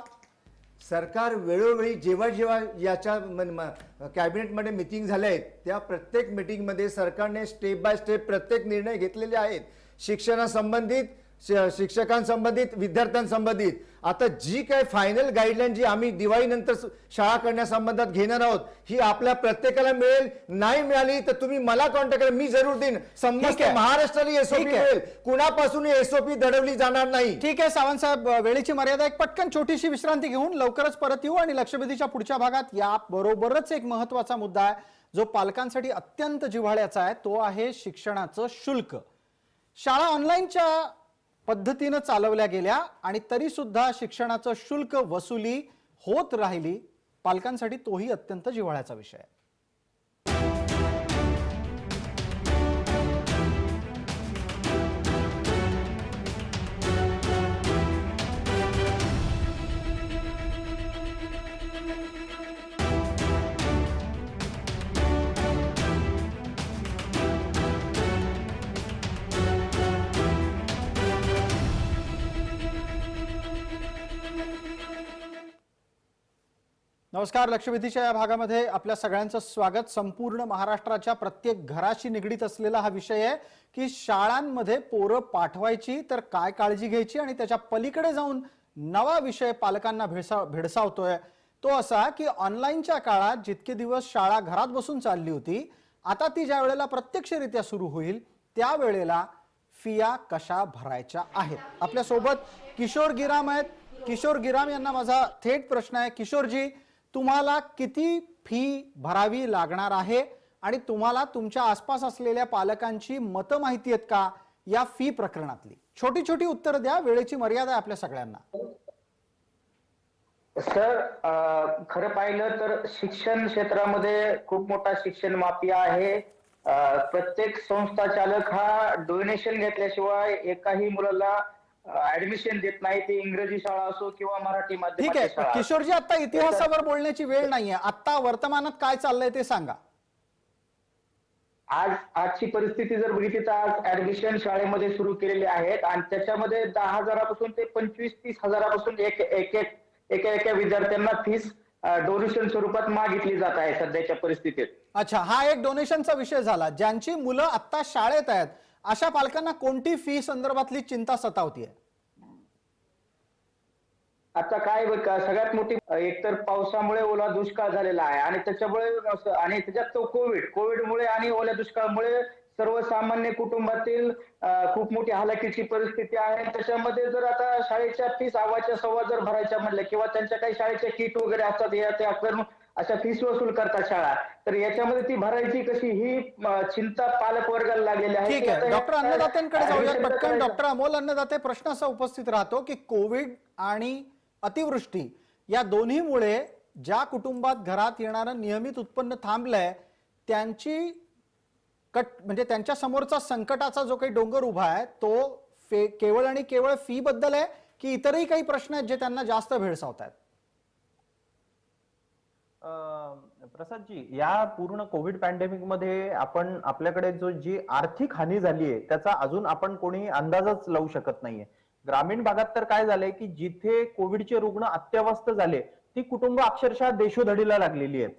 Speaker 3: सरकार वेळोवेळी जेव्हा जेव्हा याच्या कॅबिनेटमध्ये मिटिंग झाल्या आहेत त्या प्रत्येक मिटिंगमध्ये सरकारने स्टेप बाय स्टेप प्रत्येक निर्णय घेतलेले आहेत. शिक्षणासंबंधित, शिक्षकांसंबंधित, विद्यार्थ्यांसंबंधित. आता जी काय फायनल गाईडलाईन जी आम्ही दिवाळीनंतर शाळा करण्यासंबंधात घेणार आहोत ही आपल्या प्रत्येकाला मिळेल. नाही मिळाली तर तुम्ही मला कॉन्टॅक्ट करा, मी जरूर देईन.
Speaker 1: ठीक
Speaker 3: समस्त
Speaker 1: आहे.
Speaker 3: महाराष्ट्राला एसओपी
Speaker 1: ठीक आहे.
Speaker 3: मिळेल. कुणापासून एसओपी दडवली जाणार नाही.
Speaker 1: ठीक आहे सावंत साहेब, वेळेची मर्यादा, एक पटकन छोटीशी विश्रांती घेऊन लवकरच परत येऊ आणि लक्षवेधीच्या पुढच्या भागात या बरोबरच एक महत्वाचा मुद्दा आहे जो पालकांसाठी अत्यंत जिव्हाळ्याचा आहे, तो आहे शिक्षणाचं शुल्क. शाळा ऑनलाईनच्या पद्धतीनं चालवल्या गेल्या आणि तरी सुद्धा शिक्षणाचं शुल्क वसुली होत राहिली. पालकांसाठी तोही अत्यंत जिव्हाळ्याचा विषय आहे. नमस्कार. लक्षवेधीच्या या भागामध्ये आपल्या सगळ्यांचं स्वागत. संपूर्ण महाराष्ट्राच्या प्रत्येक घराशी निगडीत असलेला हा विषय आहे की शाळांमध्ये पोरं पाठवायची तर काय काळजी घ्यायची आणि त्याच्या पलीकडे जाऊन नवा विषय पालकांना भेडसावतोय तो असा की ऑनलाईनच्या काळात जितके दिवस शाळा घरात बसून चालली होती, आता ती ज्या वेळेला प्रत्यक्षरित्या सुरू होईल त्यावेळेला फिया कशा भरायच्या आहेत. आपल्यासोबत किशोर गिराम आहेत. किशोर गिराम यांना माझा थेट प्रश्न आहे. किशोरजी, तुम्हाला किती फी भरावी लागणार आहे आणि तुम्हाला तुमच्या आसपास असलेल्या पालकांची मतं माहिती आहेत का या फी प्रकरणातली? छोटी छोटी उत्तर द्या, वेळेची मर्यादा आहे आपल्या सगळ्यांना.
Speaker 5: सर, खरं पाहिलं तर शिक्षण क्षेत्रामध्ये खूप मोठा शिक्षण माफिया आहे. प्रत्येक संस्था चालक हा डोनेशन घेतल्याशिवाय एकाही मुलाला ऍडमिशन देत नाही. ते इंग्रजी शाळा असो किंवा मराठी
Speaker 1: ठीक
Speaker 5: माध्यमाची
Speaker 1: आहे
Speaker 5: शाळा.
Speaker 1: किशोरजी, आता इतिहासावर बोलण्याची वेळ नाहीये. आता वर्तमानात काय चाललंय ते सांगा.
Speaker 5: आजची परिस्थिती जर बघितली तर आज ऍडमिशन शाळेमध्ये सुरू केलेले आहेत आणि त्याच्यामध्ये 10,000पासून ते 25-30 हजारापासून एका विद्यार्थ्यांना फीस डोनेशन स्वरूपात मागितली जात आहे सध्याच्या परिस्थितीत.
Speaker 1: अच्छा, हा एक डोनेशनचा विषय झाला. ज्यांची मुलं आता शाळेत आहेत अशा पालकांना कोणती फी संदर्भातली चिंता सतावतीये?
Speaker 5: आता काय सगळ्यात मोठी एकतर पावसामुळे ओला दुष्काळ झालेला आहे आणि त्याच्यामुळे आणि त्याच्यात तो कोविडमुळे आणि ओल्या दुष्काळामुळे सर्वसामान्य कुटुंबातील खूप मोठी हालाकीची परिस्थिती आहे. त्याच्यामध्ये जर आता शाळेच्या फीस आवाच्या सव्वा जर भरायच्या म्हणल्या किंवा त्यांच्या काही शाळेच्या किट वगैरे असतात त्या करून अशा फीस वसूल करतात शाळा, तर याच्यामध्ये ती भरायची कशी ही चिंता पालक वर्गाला लागलेली आहे.
Speaker 1: ठीक आहे, डॉक्टर अन्नदातेंकडे जाऊयात पटकन. डॉक्टर अमोल अन्नदाते, प्रश्न असा उपस्थित राहतो की कोविड आणि अतिवृष्टी या दोन्हीमुळे ज्या कुटुंबात घरात येणारं नियमित उत्पन्न थांबलंय त्यांची म्हणजे त्यांच्या समोरचा संकटाचा जो काही डोंगर उभा आहे तो केवळ आणि केवळ फी बद्दल आहे की इतरही काही प्रश्न आहेत जे त्यांना जास्त भेडसावत आहेत?
Speaker 4: प्रसादजी, या पूर्ण कोविड पॅन्डेमिक मध्ये आपल्याकडे जी आर्थिक हानी झाली आहे त्याचा अजून आपण कोणी अंदाजच लावू शकत नाहीये. ग्रामीण भागात तर काय झालंय की जिथे कोविडचे रुग्ण अत्यवस्थ झाले ती कुटुंब अक्षरशः देशोधडीला लागलेली आहेत.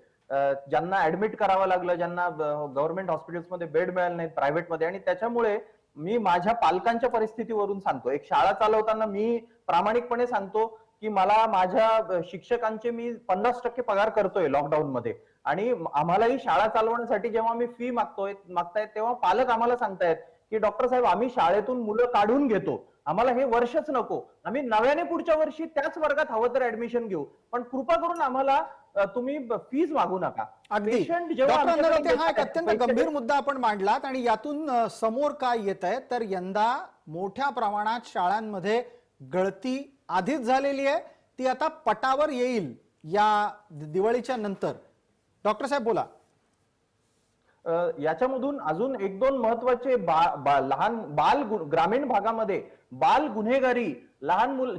Speaker 4: ज्यांना ऍडमिट करावं लागलं, ज्यांना गव्हर्नमेंट हॉस्पिटल्समध्ये बेड मिळाले नाहीत, प्रायव्हेटमध्ये, आणि त्याच्यामुळे मी माझ्या पालकांच्या परिस्थितीवरून सांगतो. एक शाळा चालवताना मी प्रामाणिकपणे सांगतो की मला माझ्या शिक्षकांचे मी 50% पगार करतोय लॉकडाऊन मध्ये, आणि आम्हालाही शाळा चालवण्यासाठी जेव्हा आम्ही फी मागतायत तेव्हा पालक आम्हाला सांगतायत की डॉक्टर साहेब आम्ही शाळेतून मुलं काढून घेतो, आम्हाला हे वर्षच नको, आम्ही नव्याने पुढच्या वर्षी त्याच वर्गात हवं तर ऍडमिशन घेऊ, पण कृपा करून आम्हाला तुम्ही फीज मागू नका.
Speaker 1: अगदी
Speaker 4: Patient जेव्हा
Speaker 1: डॉक्टर
Speaker 4: आमच्याकडे
Speaker 1: अन्नदाते, हा एक
Speaker 4: येतात,
Speaker 1: अत्यंत
Speaker 4: पैसे
Speaker 1: गंभीर मुद्दा आपण मांडलात आणि यातून समोर काय येत आहे तर यंदा मोठ्या प्रमाणात शाळांमध्ये गळती आधीच झालेली आहे, ती आता पटावर येईल या दिवाळीच्या नंतर. डॉक्टर साहेब बोला.
Speaker 4: याच्यामधून अजून एक दोन महत्वाचे ग्रामीण भागामध्ये बाल गुन्हेगारी,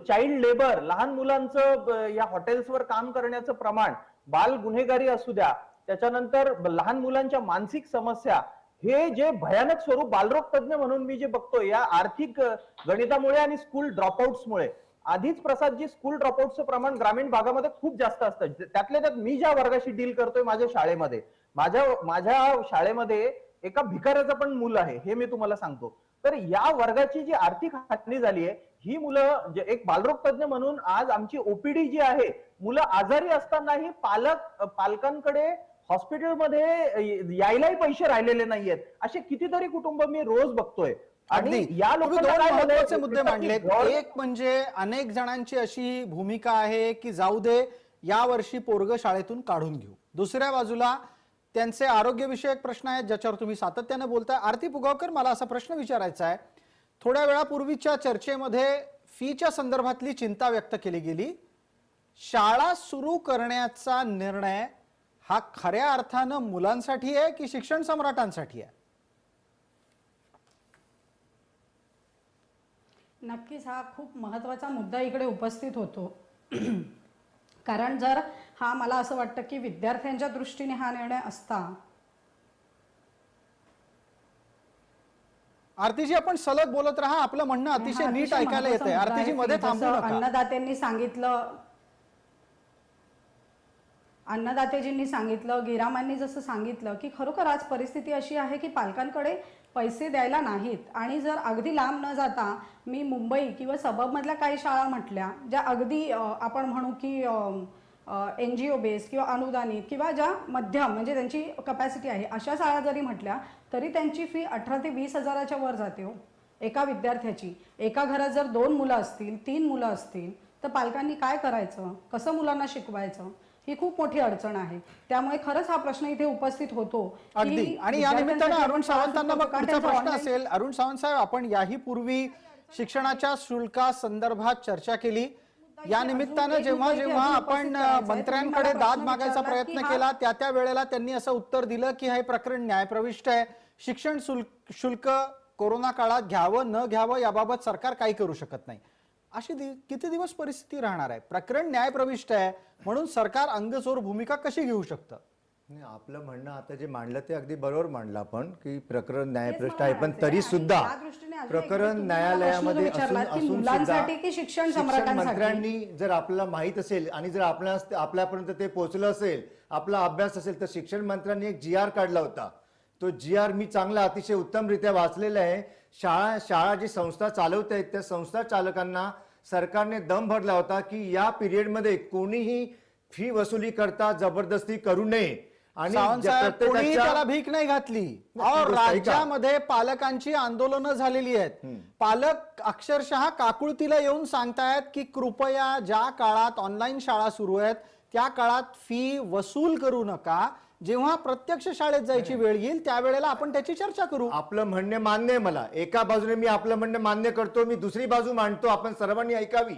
Speaker 4: चाइल्ड लेबर, लहान मुलांचं या हॉटेल्सवर काम करण्याचं प्रमाण, बाल गुन्हेगारी असू द्या, त्याच्यानंतर लहान मुलांच्या मानसिक समस्या, हे जे भयानक स्वरूप बालरोग तज्ञ म्हणून मी जे बघतोय या आर्थिक गणितामुळे आणि स्कूल ड्रॉपआउट्समुळे, आधीच प्रसादजी स्कूल ड्रॉपआउटचं प्रमाण ग्रामीण भागामध्ये खूप जास्त असतं. त्यातल्या त्यात मी ज्या वर्गाशी डील करतोय माझ्या शाळेमध्ये, माझ्या शाळेमध्ये एका भिकाऱ्याचं पण मूल आहे, हे मी तुम्हाला सांगतो. तर या वर्गाची जी आर्थिक हानी झाली आहे, ही मुलं एक बालरोग तज्ञ म्हणून आज आमची ओपीडी जी आहे, मुलं आजारी असतानाही पालकांकडे हॉस्पिटलमध्ये यायलाही पैसे राहिलेले नाहीयेत, असे कितीतरी कुटुंब मी रोज बघतोय.
Speaker 1: अगदी
Speaker 4: आणि या
Speaker 1: तुम्ही
Speaker 4: लोकांना
Speaker 1: दोन
Speaker 4: काय झालंय,
Speaker 1: महत्त्वाचे मुद्दे मांडलेत.
Speaker 4: गौर-
Speaker 1: एक म्हणजे अनेक जणांची अशी भूमिका आहे की जाऊ दे या वर्षी पोरग शाळेतून काढून घेऊ. दुसऱ्या बाजूला त्यांचे आरोग्यविषयक प्रश्न आहेत ज्याच्यावर तुम्ही सातत्याने बोलताय. आरती पुगावकर, मला असा प्रश्न विचारायचा आहे. थोड्या वेळापूर्वीच्या चर्चेमध्ये फीच्या संदर्भातली चिंता व्यक्त केली गेली. शाळा सुरू करण्याचा निर्णय हा खऱ्या अर्थानं मुलांसाठी आहे की शिक्षण सम्राटांसाठी आहे?
Speaker 6: नक्कीच हा खूप महत्त्वाचा मुद्दा इकडे उपस्थित होतो. कारण जर हा, मला असं वाटतं की विद्यार्थ्यांच्या दृष्टीने हा निर्णय असता.
Speaker 1: आरतीजी, आपण सलग बोलत राहा, आपलं म्हणणं अतिशय
Speaker 6: हा
Speaker 1: नीट
Speaker 6: अतिशय
Speaker 1: ऐकायला येतंय.
Speaker 6: महत्त्वाचा मुद्दा
Speaker 1: आरतीजी,
Speaker 6: आहे
Speaker 1: मध्ये
Speaker 6: की
Speaker 1: थांबू
Speaker 6: जसं
Speaker 1: नका.
Speaker 6: अन्नदातेजींनी सांगितलं, गिरामांनी जसं सांगितलं की खरोखर आज परिस्थिती अशी आहे की पालकांकडे पैसे द्यायला नाहीत. आणि जर अगदी लांब न जाता मी मुंबई किंवा सबअबमधल्या काही शाळा म्हटल्या ज्या अगदी आपण म्हणू की NGO बेस किंवा अनुदानित किंवा ज्या मध्यम म्हणजे त्यांची कपॅसिटी आहे, अशा शाळा जरी म्हटल्या तरी त्यांची फी 18 ते 20 हजाराच्या वर जाते हो एका विद्यार्थ्याची. एका घरात जर 2 मुलं असतील, 3 मुलं असतील तर पालकांनी काय करायचं, कसं मुलांना शिकवायचं, ही खूप मोठी अडचण आहे. त्यामुळे खरंच हा प्रश्न इथे उपस्थित होतो.
Speaker 1: अगदी. आणि या निमित्तानं अरुण सावंतांना मग पुढचा प्रश्न असेल. अरुण सावंत साहेब, आपण याही पूर्वी शिक्षणाच्या शुल्कासंदर्भात चर्चा केली. या निमित्तानं जेव्हा जेव्हा आपण मंत्र्यांकडे दाद मागायचा प्रयत्न केला त्या वेळेला त्यांनी असं उत्तर दिलं की हे प्रकरण न्यायप्रविष्ट आहे, शिक्षण शुल्क कोरोना काळात घ्यावं न घ्यावं याबाबत सरकार काही करू शकत नाही. अशी किती दिवस परिस्थिती राहणार आहे? प्रकरण न्यायप्रविष्ट आहे म्हणून सरकार अंगचोर भूमिका कशी घेऊ शकतं?
Speaker 3: नाही, आपलं म्हणणं आता जे मांडलं ते अगदी बरोबर मांडलं आपण, की प्रकरण न्यायप्रविष्ट आहे, पण तरी सुद्धा प्रकरण न्यायालयामध्ये असून
Speaker 6: मुलांसाठी शिक्षण सम्राटांसाठी
Speaker 3: मंत्र्यांनी जर आपल्याला माहित असेल आणि जर आपल्यापर्यंत ते पोहोचलं असेल, आपला अभ्यास असेल, तर शिक्षण मंत्र्यांनी एक GR काढला होता. तो GR मी चांगला अतिशय उत्तमरित्या वाचलेला आहे. शाळा जी संस्था चालवत आहेत त्या संस्था चालकांना सरकारने दम भरला होता की या पिरियडमध्ये कोणीही फी वसुली करता जबरदस्ती करू नये. आणि
Speaker 1: कोणी त्याला भीक नाही घातली. राज्यामध्ये पालकांची आंदोलनं झालेली आहेत. पालक अक्षरशः काकुळतीला येऊन सांगतायत की कृपया ज्या काळात ऑनलाईन शाळा सुरू आहेत त्या काळात फी वसूल करू नका. जेव्हा प्रत्यक्ष शाळेत जायची वेळ येईल त्यावेळेला आपण त्याची चर्चा करू.
Speaker 3: आपलं म्हणणे मान्य आहे मला. एका बाजूने मी आपलं म्हणणं मान्य करतो, मी दुसरी बाजू मांडतो, आपण सर्वांनी ऐकावी.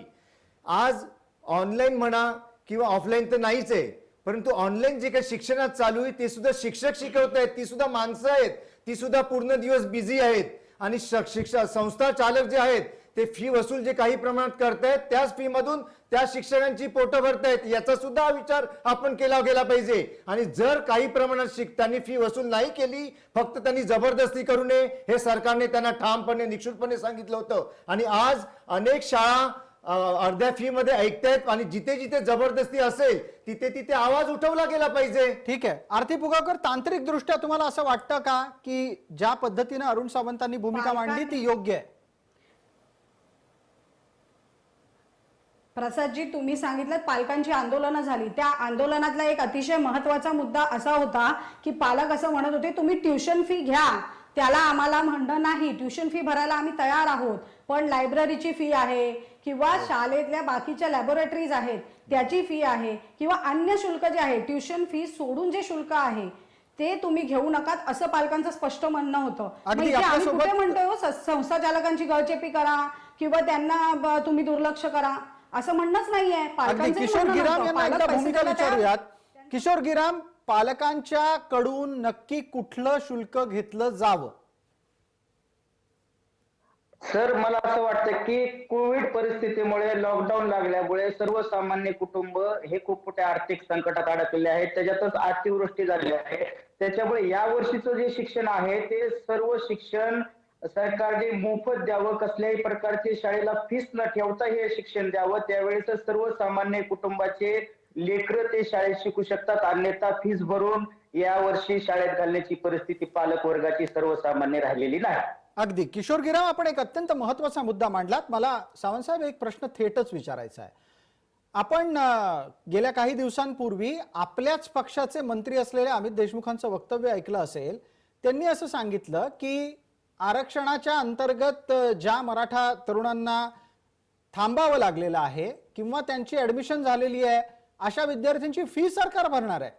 Speaker 3: आज ऑनलाईन म्हणा किंवा ऑफलाईन तर नाहीच आहे, परंतु ऑनलाईन जे काही शिक्षणात चालू आहे ते सुद्धा शिक्षक शिकवत आहेत, ती सुद्धा माणसं आहेत, ती सुद्धा पूर्ण दिवस बिझी आहेत. आणि संस्था चालक जे आहेत ते फी वसूल जे काही प्रमाणात करतायत त्याच फी मधून त्या शिक्षकांची पोटं भरतायत, याचा सुद्धा विचार आपण केला गेला पाहिजे. आणि जर काही प्रमाणात त्यांनी फी वसूल नाही केली, फक्त त्यांनी जबरदस्ती करू नये हे सरकारने त्यांना ठामपणे निश्चितपणे सांगितलं होतं. आणि आज अनेक शाळा अर्ध्या फी मध्ये ऐकतायत आणि जिथे जिथे जबरदस्ती असेल तिथे तिथे आवाज उठवला गेला पाहिजे.
Speaker 1: ठीक आहे. आरती पुगावकर, तांत्रिक दृष्ट्या तुम्हाला असं वाटतं का की ज्या पद्धतीने अरुण सावंतांनी भूमिका मांडली ती योग्य आहे?
Speaker 6: प्रसादजी, तुम्ही सांगितलं पालकांची आंदोलनं झाली, त्या आंदोलनातला एक अतिशय महत्वाचा मुद्दा असा होता की पालक असं म्हणत होते तुम्ही ट्युशन फी घ्या, त्याला आम्हाला म्हणणं नाही, ट्युशन फी भरायला आम्ही तयार आहोत, पण लायब्ररीची फी आहे किंवा शाळेतल्या बाकीच्या लॅबोरेटरीज आहेत त्याची फी आहे किंवा अन्य शुल्क जे आहे, ट्युशन फी सोडून जे शुल्क आहे ते तुम्ही घेऊ नकात, असं पालकांचं स्पष्ट म्हणणं होतं.
Speaker 1: अगदी
Speaker 6: मग इथे आम्ही
Speaker 1: आपल्यासोबत-
Speaker 6: कुठे म्हणतोय हो, संस्था चालकांची गळचेपी करा किंवा त्यांना तुम्ही दुर्लक्ष करा असं म्हणणंच नाहीये.
Speaker 1: अगदी
Speaker 6: पालकांचंही
Speaker 1: किशोर
Speaker 6: म्हणणं
Speaker 1: गिराम
Speaker 6: नव्हतं.
Speaker 1: यांना
Speaker 6: पालक
Speaker 1: एकदा
Speaker 6: पैसे
Speaker 1: भूमिका
Speaker 6: द्यायला तयार-
Speaker 1: विचारूयात. किशोर गिराम, पालकांच्या कडून नक्की कुठलं शुल्क घेतलं जावं?
Speaker 5: सर, मला असं वाटतं की कोविड परिस्थितीमुळे, लॉकडाऊन लागल्यामुळे सर्वसामान्य कुटुंब हे खूप मोठ्या आर्थिक संकटात अडकलेले आहेत. त्याच्यातच अतिवृष्टी झालेली आहे. त्याच्यामुळे या वर्षीचं जे शिक्षण आहे ते सर्व शिक्षण सरकारने मोफत द्यावं, कसल्याही प्रकारची शाळेला फीस न ठेवता हे शिक्षण द्यावं. त्यावेळेस सर्वसामान्य कुटुंबाचे लेकरं ते शाळेत शिकू शकतात. अन्यथा फीस भरून या वर्षी शाळेत घालण्याची परिस्थिती पालक वर्गाची सर्वसामान्य राहिलेली नाही.
Speaker 1: अगदी किशोर गिराम, आपण एक अत्यंत महत्वाचा मुद्दा मांडलात. मला सावंत साहेब एक प्रश्न थेटच विचारायचा आहे. आपण गेल्या काही दिवसांपूर्वी आपल्याच पक्षाचे मंत्री असलेल्या अमित देशमुखांचं वक्तव्य ऐकलं असेल. त्यांनी असं सांगितलं की आरक्षणाच्या अंतर्गत ज्या मराठा तरुणांना थांबावं लागलेलं आहे किंवा त्यांची ऍडमिशन झालेली आहे अशा विद्यार्थ्यांची फी सरकार भरणार आहे.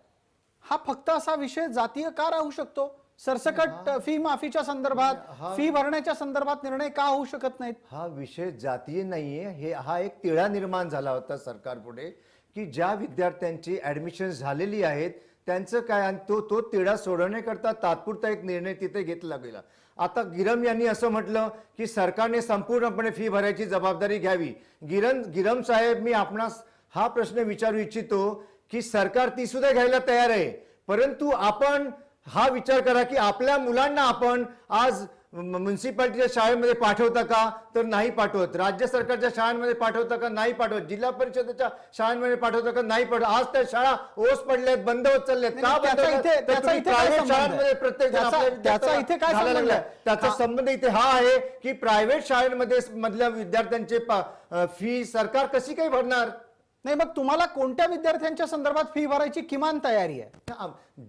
Speaker 1: हा फक्त असा विषय जातीय का राहू शकतो? सरसकट फी माफीच्या संदर्भात, फी भरण्याच्या संदर्भात निर्णय का होऊ शकत नाहीत?
Speaker 3: हा विषय जातीय नाहीये. हा एक तिढा निर्माण झाला होता सरकारपुढे की ज्या विद्यार्थ्यांची ऍडमिशन झालेली आहेत त्यांचं काय, आणि तो तिढा सोडवण्याकरता तात्पुरता एक निर्णय तिथे घेतला गेला. आता गिरम यांनी असं म्हटलं की सरकारने संपूर्णपणे फी भरायची जबाबदारी घ्यावी. गिरम साहेब, मी आपणास हा प्रश्न विचारू इच्छितो की सरकार ती सुद्धा घ्यायला तयार आहे, परंतु आपण हा विचार करा की आपल्या मुलांना आपण आज म्युन्सिपालिटीच्या शाळेमध्ये पाठवता का, तर नाही पाठवत. राज्य सरकारच्या शाळांमध्ये पाठवता का, नाही पाठवत. जिल्हा परिषदेच्या शाळांमध्ये पाठवता का, नाही पाठवत. आज त्या शाळा ओस पडल्यात, बंद होत चालल्यात. का बंद
Speaker 1: त्याचा
Speaker 3: होतात?
Speaker 1: इथे-
Speaker 3: तर
Speaker 1: त्याचा
Speaker 3: तुम्ही
Speaker 1: इथे काय
Speaker 3: प्रायव्हेट
Speaker 1: संबंध आहे?
Speaker 3: शाळांमध्ये प्रत्येक जण आपल्या
Speaker 1: त्याचा इथे काय
Speaker 3: घालायला
Speaker 1: संबंध
Speaker 3: लागलाय.
Speaker 1: आहे?
Speaker 3: त्याचा संबंध इथे हा आहे की प्रायव्हेट शाळांमध्ये मधल्या विद्यार्थ्यांचे फी सरकार कशी काही भरणार?
Speaker 1: नाही, मग तुम्हाला कोणत्या विद्यार्थ्यांच्या संदर्भात फी भरायची किमान तयारी आहे?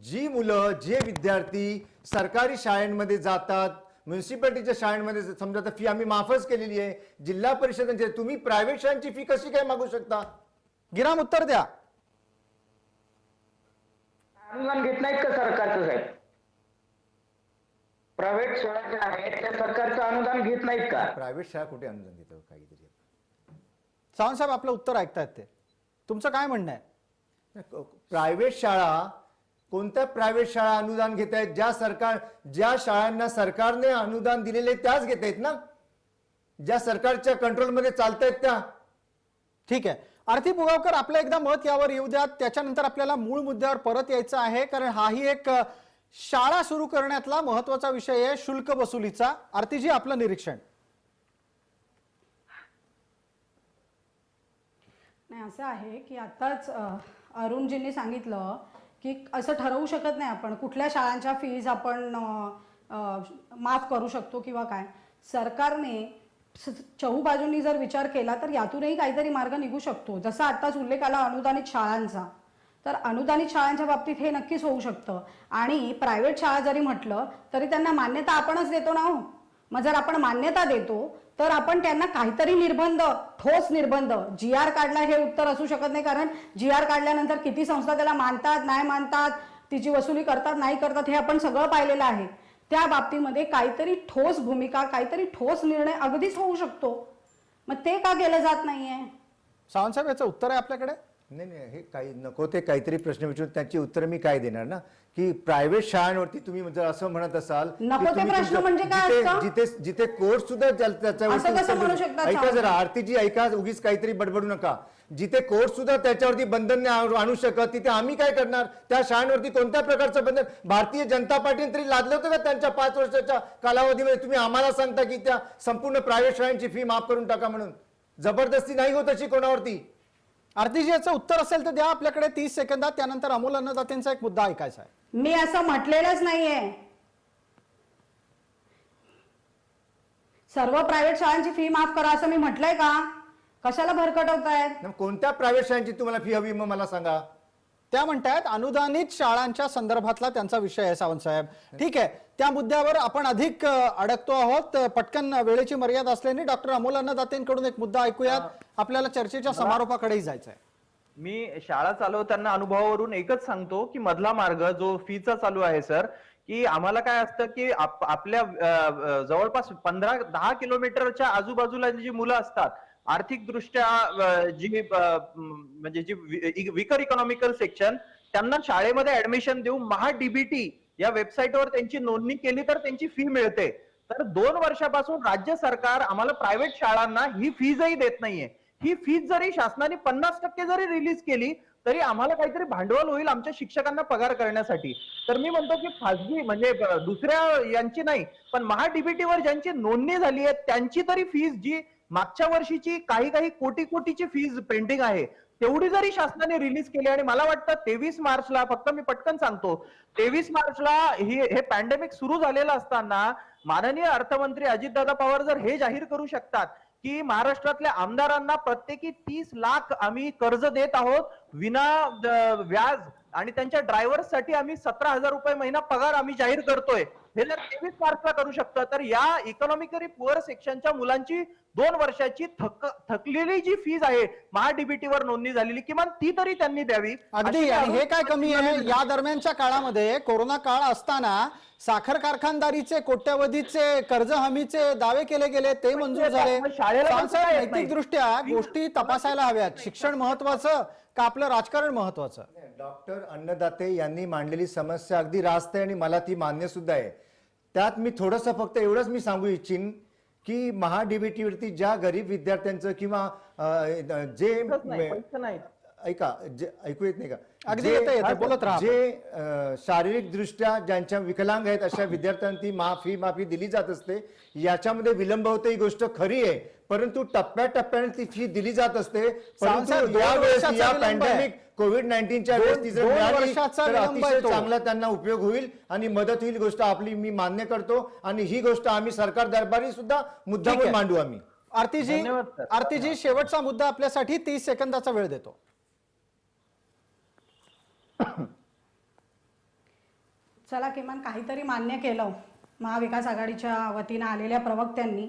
Speaker 3: जी मुलं, जे विद्यार्थी सरकारी शाळांमध्ये जातात, म्युन्सिपालिटीच्या शाळांमध्ये समजा तर फी आम्ही माफच केलेली आहे. जिल्हा परिषदांची, तुम्ही प्रायव्हेट शाळांची फी कशी काय मागू शकता?
Speaker 1: गिराम, उत्तर द्या.
Speaker 5: अनुदान घेत नाहीत का सरकारचं साहेब? प्रायव्हेट शाळा ज्या आहेत त्या सरकारचं अनुदान घेत नाहीत का?
Speaker 3: प्रायव्हेट शाळा कुठे अनुदान देतं काहीतरी?
Speaker 1: सावंत साहेब, आपलं उत्तर ऐकतायत ते. तुमचं काय म्हणणं आहे?
Speaker 3: प्रायव्हेट शाळा, कोणत्या प्रायव्हेट शाळा अनुदान घेत आहेत? ज्या शाळांना सरकारने अनुदान दिलेले त्याच घेत आहेत ना, ज्या सरकारच्या कंट्रोलमध्ये चालतायत त्या.
Speaker 1: ठीक आहे. आरती पुगावकर, आपलं एकदा मत यावर येऊ द्या, त्याच्यानंतर आपल्याला मूळ मुद्द्यावर परत यायचं आहे, कारण हाही एक शाळा सुरू करण्यातला महत्वाचा विषय आहे, शुल्क वसुलीचा. आरतीजी, आपलं निरीक्षण.
Speaker 6: नाही, असं आहे की आताच अरुणजींनी सांगितलं की असं ठरवू शकत नाही आपण कुठल्या शाळांच्या फीज आपण माफ करू शकतो किंवा काय. सरकारने चहूबाजूंनी जर विचार केला तर यातूनही काहीतरी मार्ग निघू शकतो. जसा आताच उल्लेख आला अनुदानित शाळांचा, तर अनुदानित शाळांच्या बाबतीत हे नक्कीच होऊ शकतं. आणि प्रायव्हेट शाळा जरी म्हटलं तरी त्यांना मान्यता आपणच देतो ना हो. मग जर आपण मान्यता देतो तर आपण त्यांना काहीतरी निर्बंध, ठोस निर्बंध, GR काढला हे उत्तर असू शकत नाही, कारण GR काढल्यानंतर किती संस्था त्याला मानतात, नाही मानतात, तिची वसुली करतात, नाही करतात, हे आपण सगळं पाहिलेलं आहे. त्या बाबतीमध्ये काहीतरी ठोस भूमिका, काहीतरी ठोस निर्णय अगदीच होऊ शकतो. मग ते का केलं जात नाहीये?
Speaker 1: सावंत साहेब, याचं उत्तर आहे आपल्याकडे?
Speaker 3: नाही, हे काही नको ते काहीतरी प्रश्न विचारून त्याची उत्तर मी काय देणार ना, की प्रायव्हेट शाळांवरती तुम्ही जर असं म्हणत असाल की
Speaker 6: नको ते
Speaker 3: तुम्ही
Speaker 6: प्रश्न म्हणजे काय
Speaker 3: जिथे
Speaker 6: असतं?
Speaker 3: जिथे कोर्स सुद्धा
Speaker 6: असं कसं म्हणू शकता?
Speaker 3: ऐका जरा, आरतीजी ऐका, उगीच काहीतरी बडबडू नका. जिथे कोर्स सुद्धा त्याच्यावरती बंधन आणू शकत, तिथे आम्ही काय करणार? त्या शाळांवरती कोणत्या प्रकारचं बंधन? भारतीय जनता पार्टीने तरी लादलं होतं का त्यांच्या 5 वर्षाच्या कालावधीमध्ये? तुम्ही आम्हाला सांगता की त्या संपूर्ण प्रायव्हेट शाळांची फी माफ करून टाका म्हणून. जबरदस्ती नाही होत अशी कोणावरती.
Speaker 1: आरतीजी, याचं उत्तर असेल तर द्या. आपल्याकडे 30 सेकंदात. त्यानंतर अमोल अन्नदातेंचा एक मुद्दा ऐकायचा आहे.
Speaker 6: मी असं म्हटलेलंच नाहीये. सर्व प्रायव्हेट शाळांची फी माफ करा असं मी म्हटलंय का? कशाला भरकटवतायत?
Speaker 3: कोणत्या प्रायव्हेट शाळांची तुम्हाला फी हवी मग मला सांगा.
Speaker 1: त्या म्हणतायत अनुदानित शाळांच्या संदर्भातला त्यांचा विषय आहे सावंत साहेब. ठीक आहे, त्या मुद्द्यावर आपण अधिक अडकतो आहोत. पटकन वेळेची मर्यादा असल्याने डॉक्टर अमोल अन्नदातेंकडून एक मुद्दा ऐकूयात. आपल्याला चर्चेच्या समारोपाकडेही जायचंय.
Speaker 4: मी शाळा चालवताना अनुभवावरून एकच सांगतो की मधला मार्ग जो फीचा चालू आहे सर, की आम्हाला काय असतं की आपल्या जवळपास 15-10 किलोमीटरच्या आजूबाजूला जी मुलं असतात, आर्थिक दृष्ट्या जी म्हणजे जी विकर इकॉनॉमिकल सेक्शन, त्यांना शाळेमध्ये ऍडमिशन देऊन महाडीबीटी या वेबसाईटवर त्यांची नोंदणी केली तर त्यांची फी मिळते. तर 2 वर्षापासून राज्य सरकार आम्हाला प्रायव्हेट शाळांना ही फीजही देत नाहीये. ही फीज जरी शासनाने 50% जरी रिलीज केली तरी आम्हाला काहीतरी भांडवल होईल आमच्या शिक्षकांना पगार करण्यासाठी. तर मी म्हणतो की खासगी म्हणजे दुसऱ्या यांची नाही, पण महाडीबीटीवर ज्यांची नोंदणी झाली आहे त्यांची तरी फीज जी मागच्या वर्षीची काही कोटीची फीज पेंडिंग आहे तेवढी जरी शासनाने रिलीज केली. आणि मला वाटतं 23 मार्चला, फक्त मी पटकन सांगतो, 23 मार्चला हे पॅन्डेमिक सुरू झालेलं असताना माननीय अर्थमंत्री अजितदादा पवार जर हे जाहीर करू शकतात की महाराष्ट्रातल्या आमदारांना प्रत्येकी 30 लाख आम्ही कर्ज देत आहोत विना व्याज, आणि त्यांच्या ड्रायव्हर्ससाठी आम्ही 17,000 रुपये महिना पगार आम्ही जाहीर करतोय, हे जर 23 मार्चला करू शकतं तर या इकॉनॉमिकली पुअर सेक्शनच्या मुलांची 2 वर्षाची थकलेली जी फीज आहे महाडीबीटीवर नोंदणी झालेली, किमान ती तरी त्यांनी द्यावी.
Speaker 1: अगदी. आणि हे काय कमी आहे, या दरम्यानच्या काळामध्ये कोरोना काळ असताना साखर कारखानदारीचे कोट्यवधीचे कर्ज हमीचे दावे केले गेले, ते मंजूर झाले. नैतिक दृष्ट्या गोष्टी तपासायला हव्यात. शिक्षण महत्वाचं का आपलं राजकारण महत्वाचं?
Speaker 3: डॉक्टर अन्नदाते यांनी मांडलेली समस्या अगदी रास्त आहे आणि मला ती मान्य सुद्धा आहे. त्यात मी थोडंसं फक्त एवढंच मी सांगू इच्छिन की महाडीबीटीवरती ज्या गरीब विद्यार्थ्यांचं किंवा जे ऐका, जे ऐकू येत नाही का,
Speaker 1: अगदी येतं, बोलत राहा.
Speaker 3: जे शारीरिक दृष्ट्या ज्यांच्या विकलांग आहेत अशा विद्यार्थ्यांची माफी दिली जात असते. याच्यामध्ये विलंब होते ही गोष्ट खरी आहे, परंतु टप्प्याटप्प्याने ती फी दिली जात असते. परंतु यावेळेस या पॅन्डेमिक कोविड-19च्या वेळेस ती जर मिळाली तर अतिशय चांगला त्यांना उपयोग होईल आणि मदत होईल. गोष्ट आपली मी मान्य करतो आणि ही गोष्ट आम्ही सरकार दरबारी सुद्धा मुद्दामून मांडू आम्ही.
Speaker 1: आरतीजी, शेवटचा मुद्दा आपल्यासाठी 30 सेकंदाचा वेळ देतो.
Speaker 6: चला, किमान काहीतरी मान्य केलं महाविकास आघाडीच्या वतीनं आलेल्या प्रवक्त्यांनी.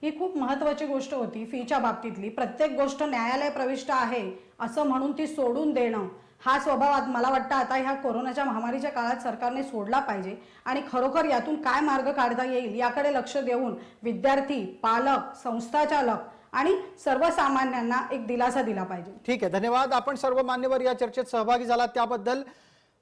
Speaker 6: ही खूप महत्वाची गोष्ट होती फीच्या बाबतीतली. प्रत्येक गोष्ट न्यायालय प्रविष्ट आहे असं म्हणून ती सोडून देणं, हा स्वभाव मला वाटतं आता ह्या कोरोनाच्या महामारीच्या काळात सरकारने सोडला पाहिजे आणि खरोखर यातून काय मार्ग काढता येईल याकडे लक्ष देऊन विद्यार्थी, पालक, संस्थाचालक आणि सर्वसामान्यांना एक दिलासा दिला पाहिजे.
Speaker 1: ठीक आहे, धन्यवाद. आपण सर्व मान्यवर या चर्चेत सहभागी झाला त्याबद्दल.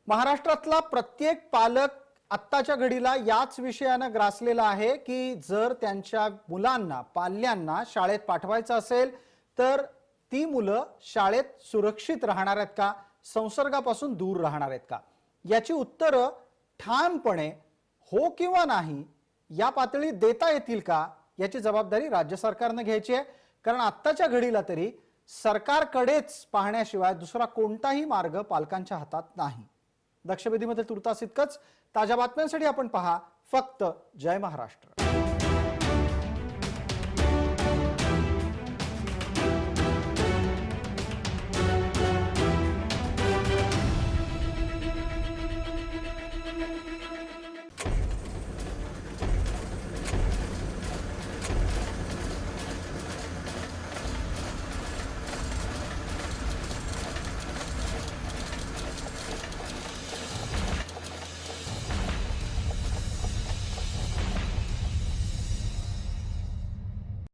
Speaker 1: महाराष्ट्रातला प्रत्येक पालक आत्ताच्या घडीला याच विषयानं ग्रासलेला आहे की जर त्यांच्या मुलांना, पाल्यांना शाळेत पाठवायचं असेल तर ती मुलं शाळेत सुरक्षित राहणार आहेत का, संसर्गापासून दूर राहणार आहेत का, याची उत्तरं ठामपणे हो किंवा नाही या पातळीत देता येतील का, याची जबाबदारी राज्य सरकारनं घ्यायची आहे. कारण आत्ताच्या घडीला तरी सरकारकडेच पाहण्याशिवाय दुसरा कोणताही मार्ग पालकांच्या हातात नाही. दक्षवेधीमध्ये तुर्तास इतकंच. ताज्या बातम्यांसाठी आपण पहा फक्त जय महाराष्ट्र.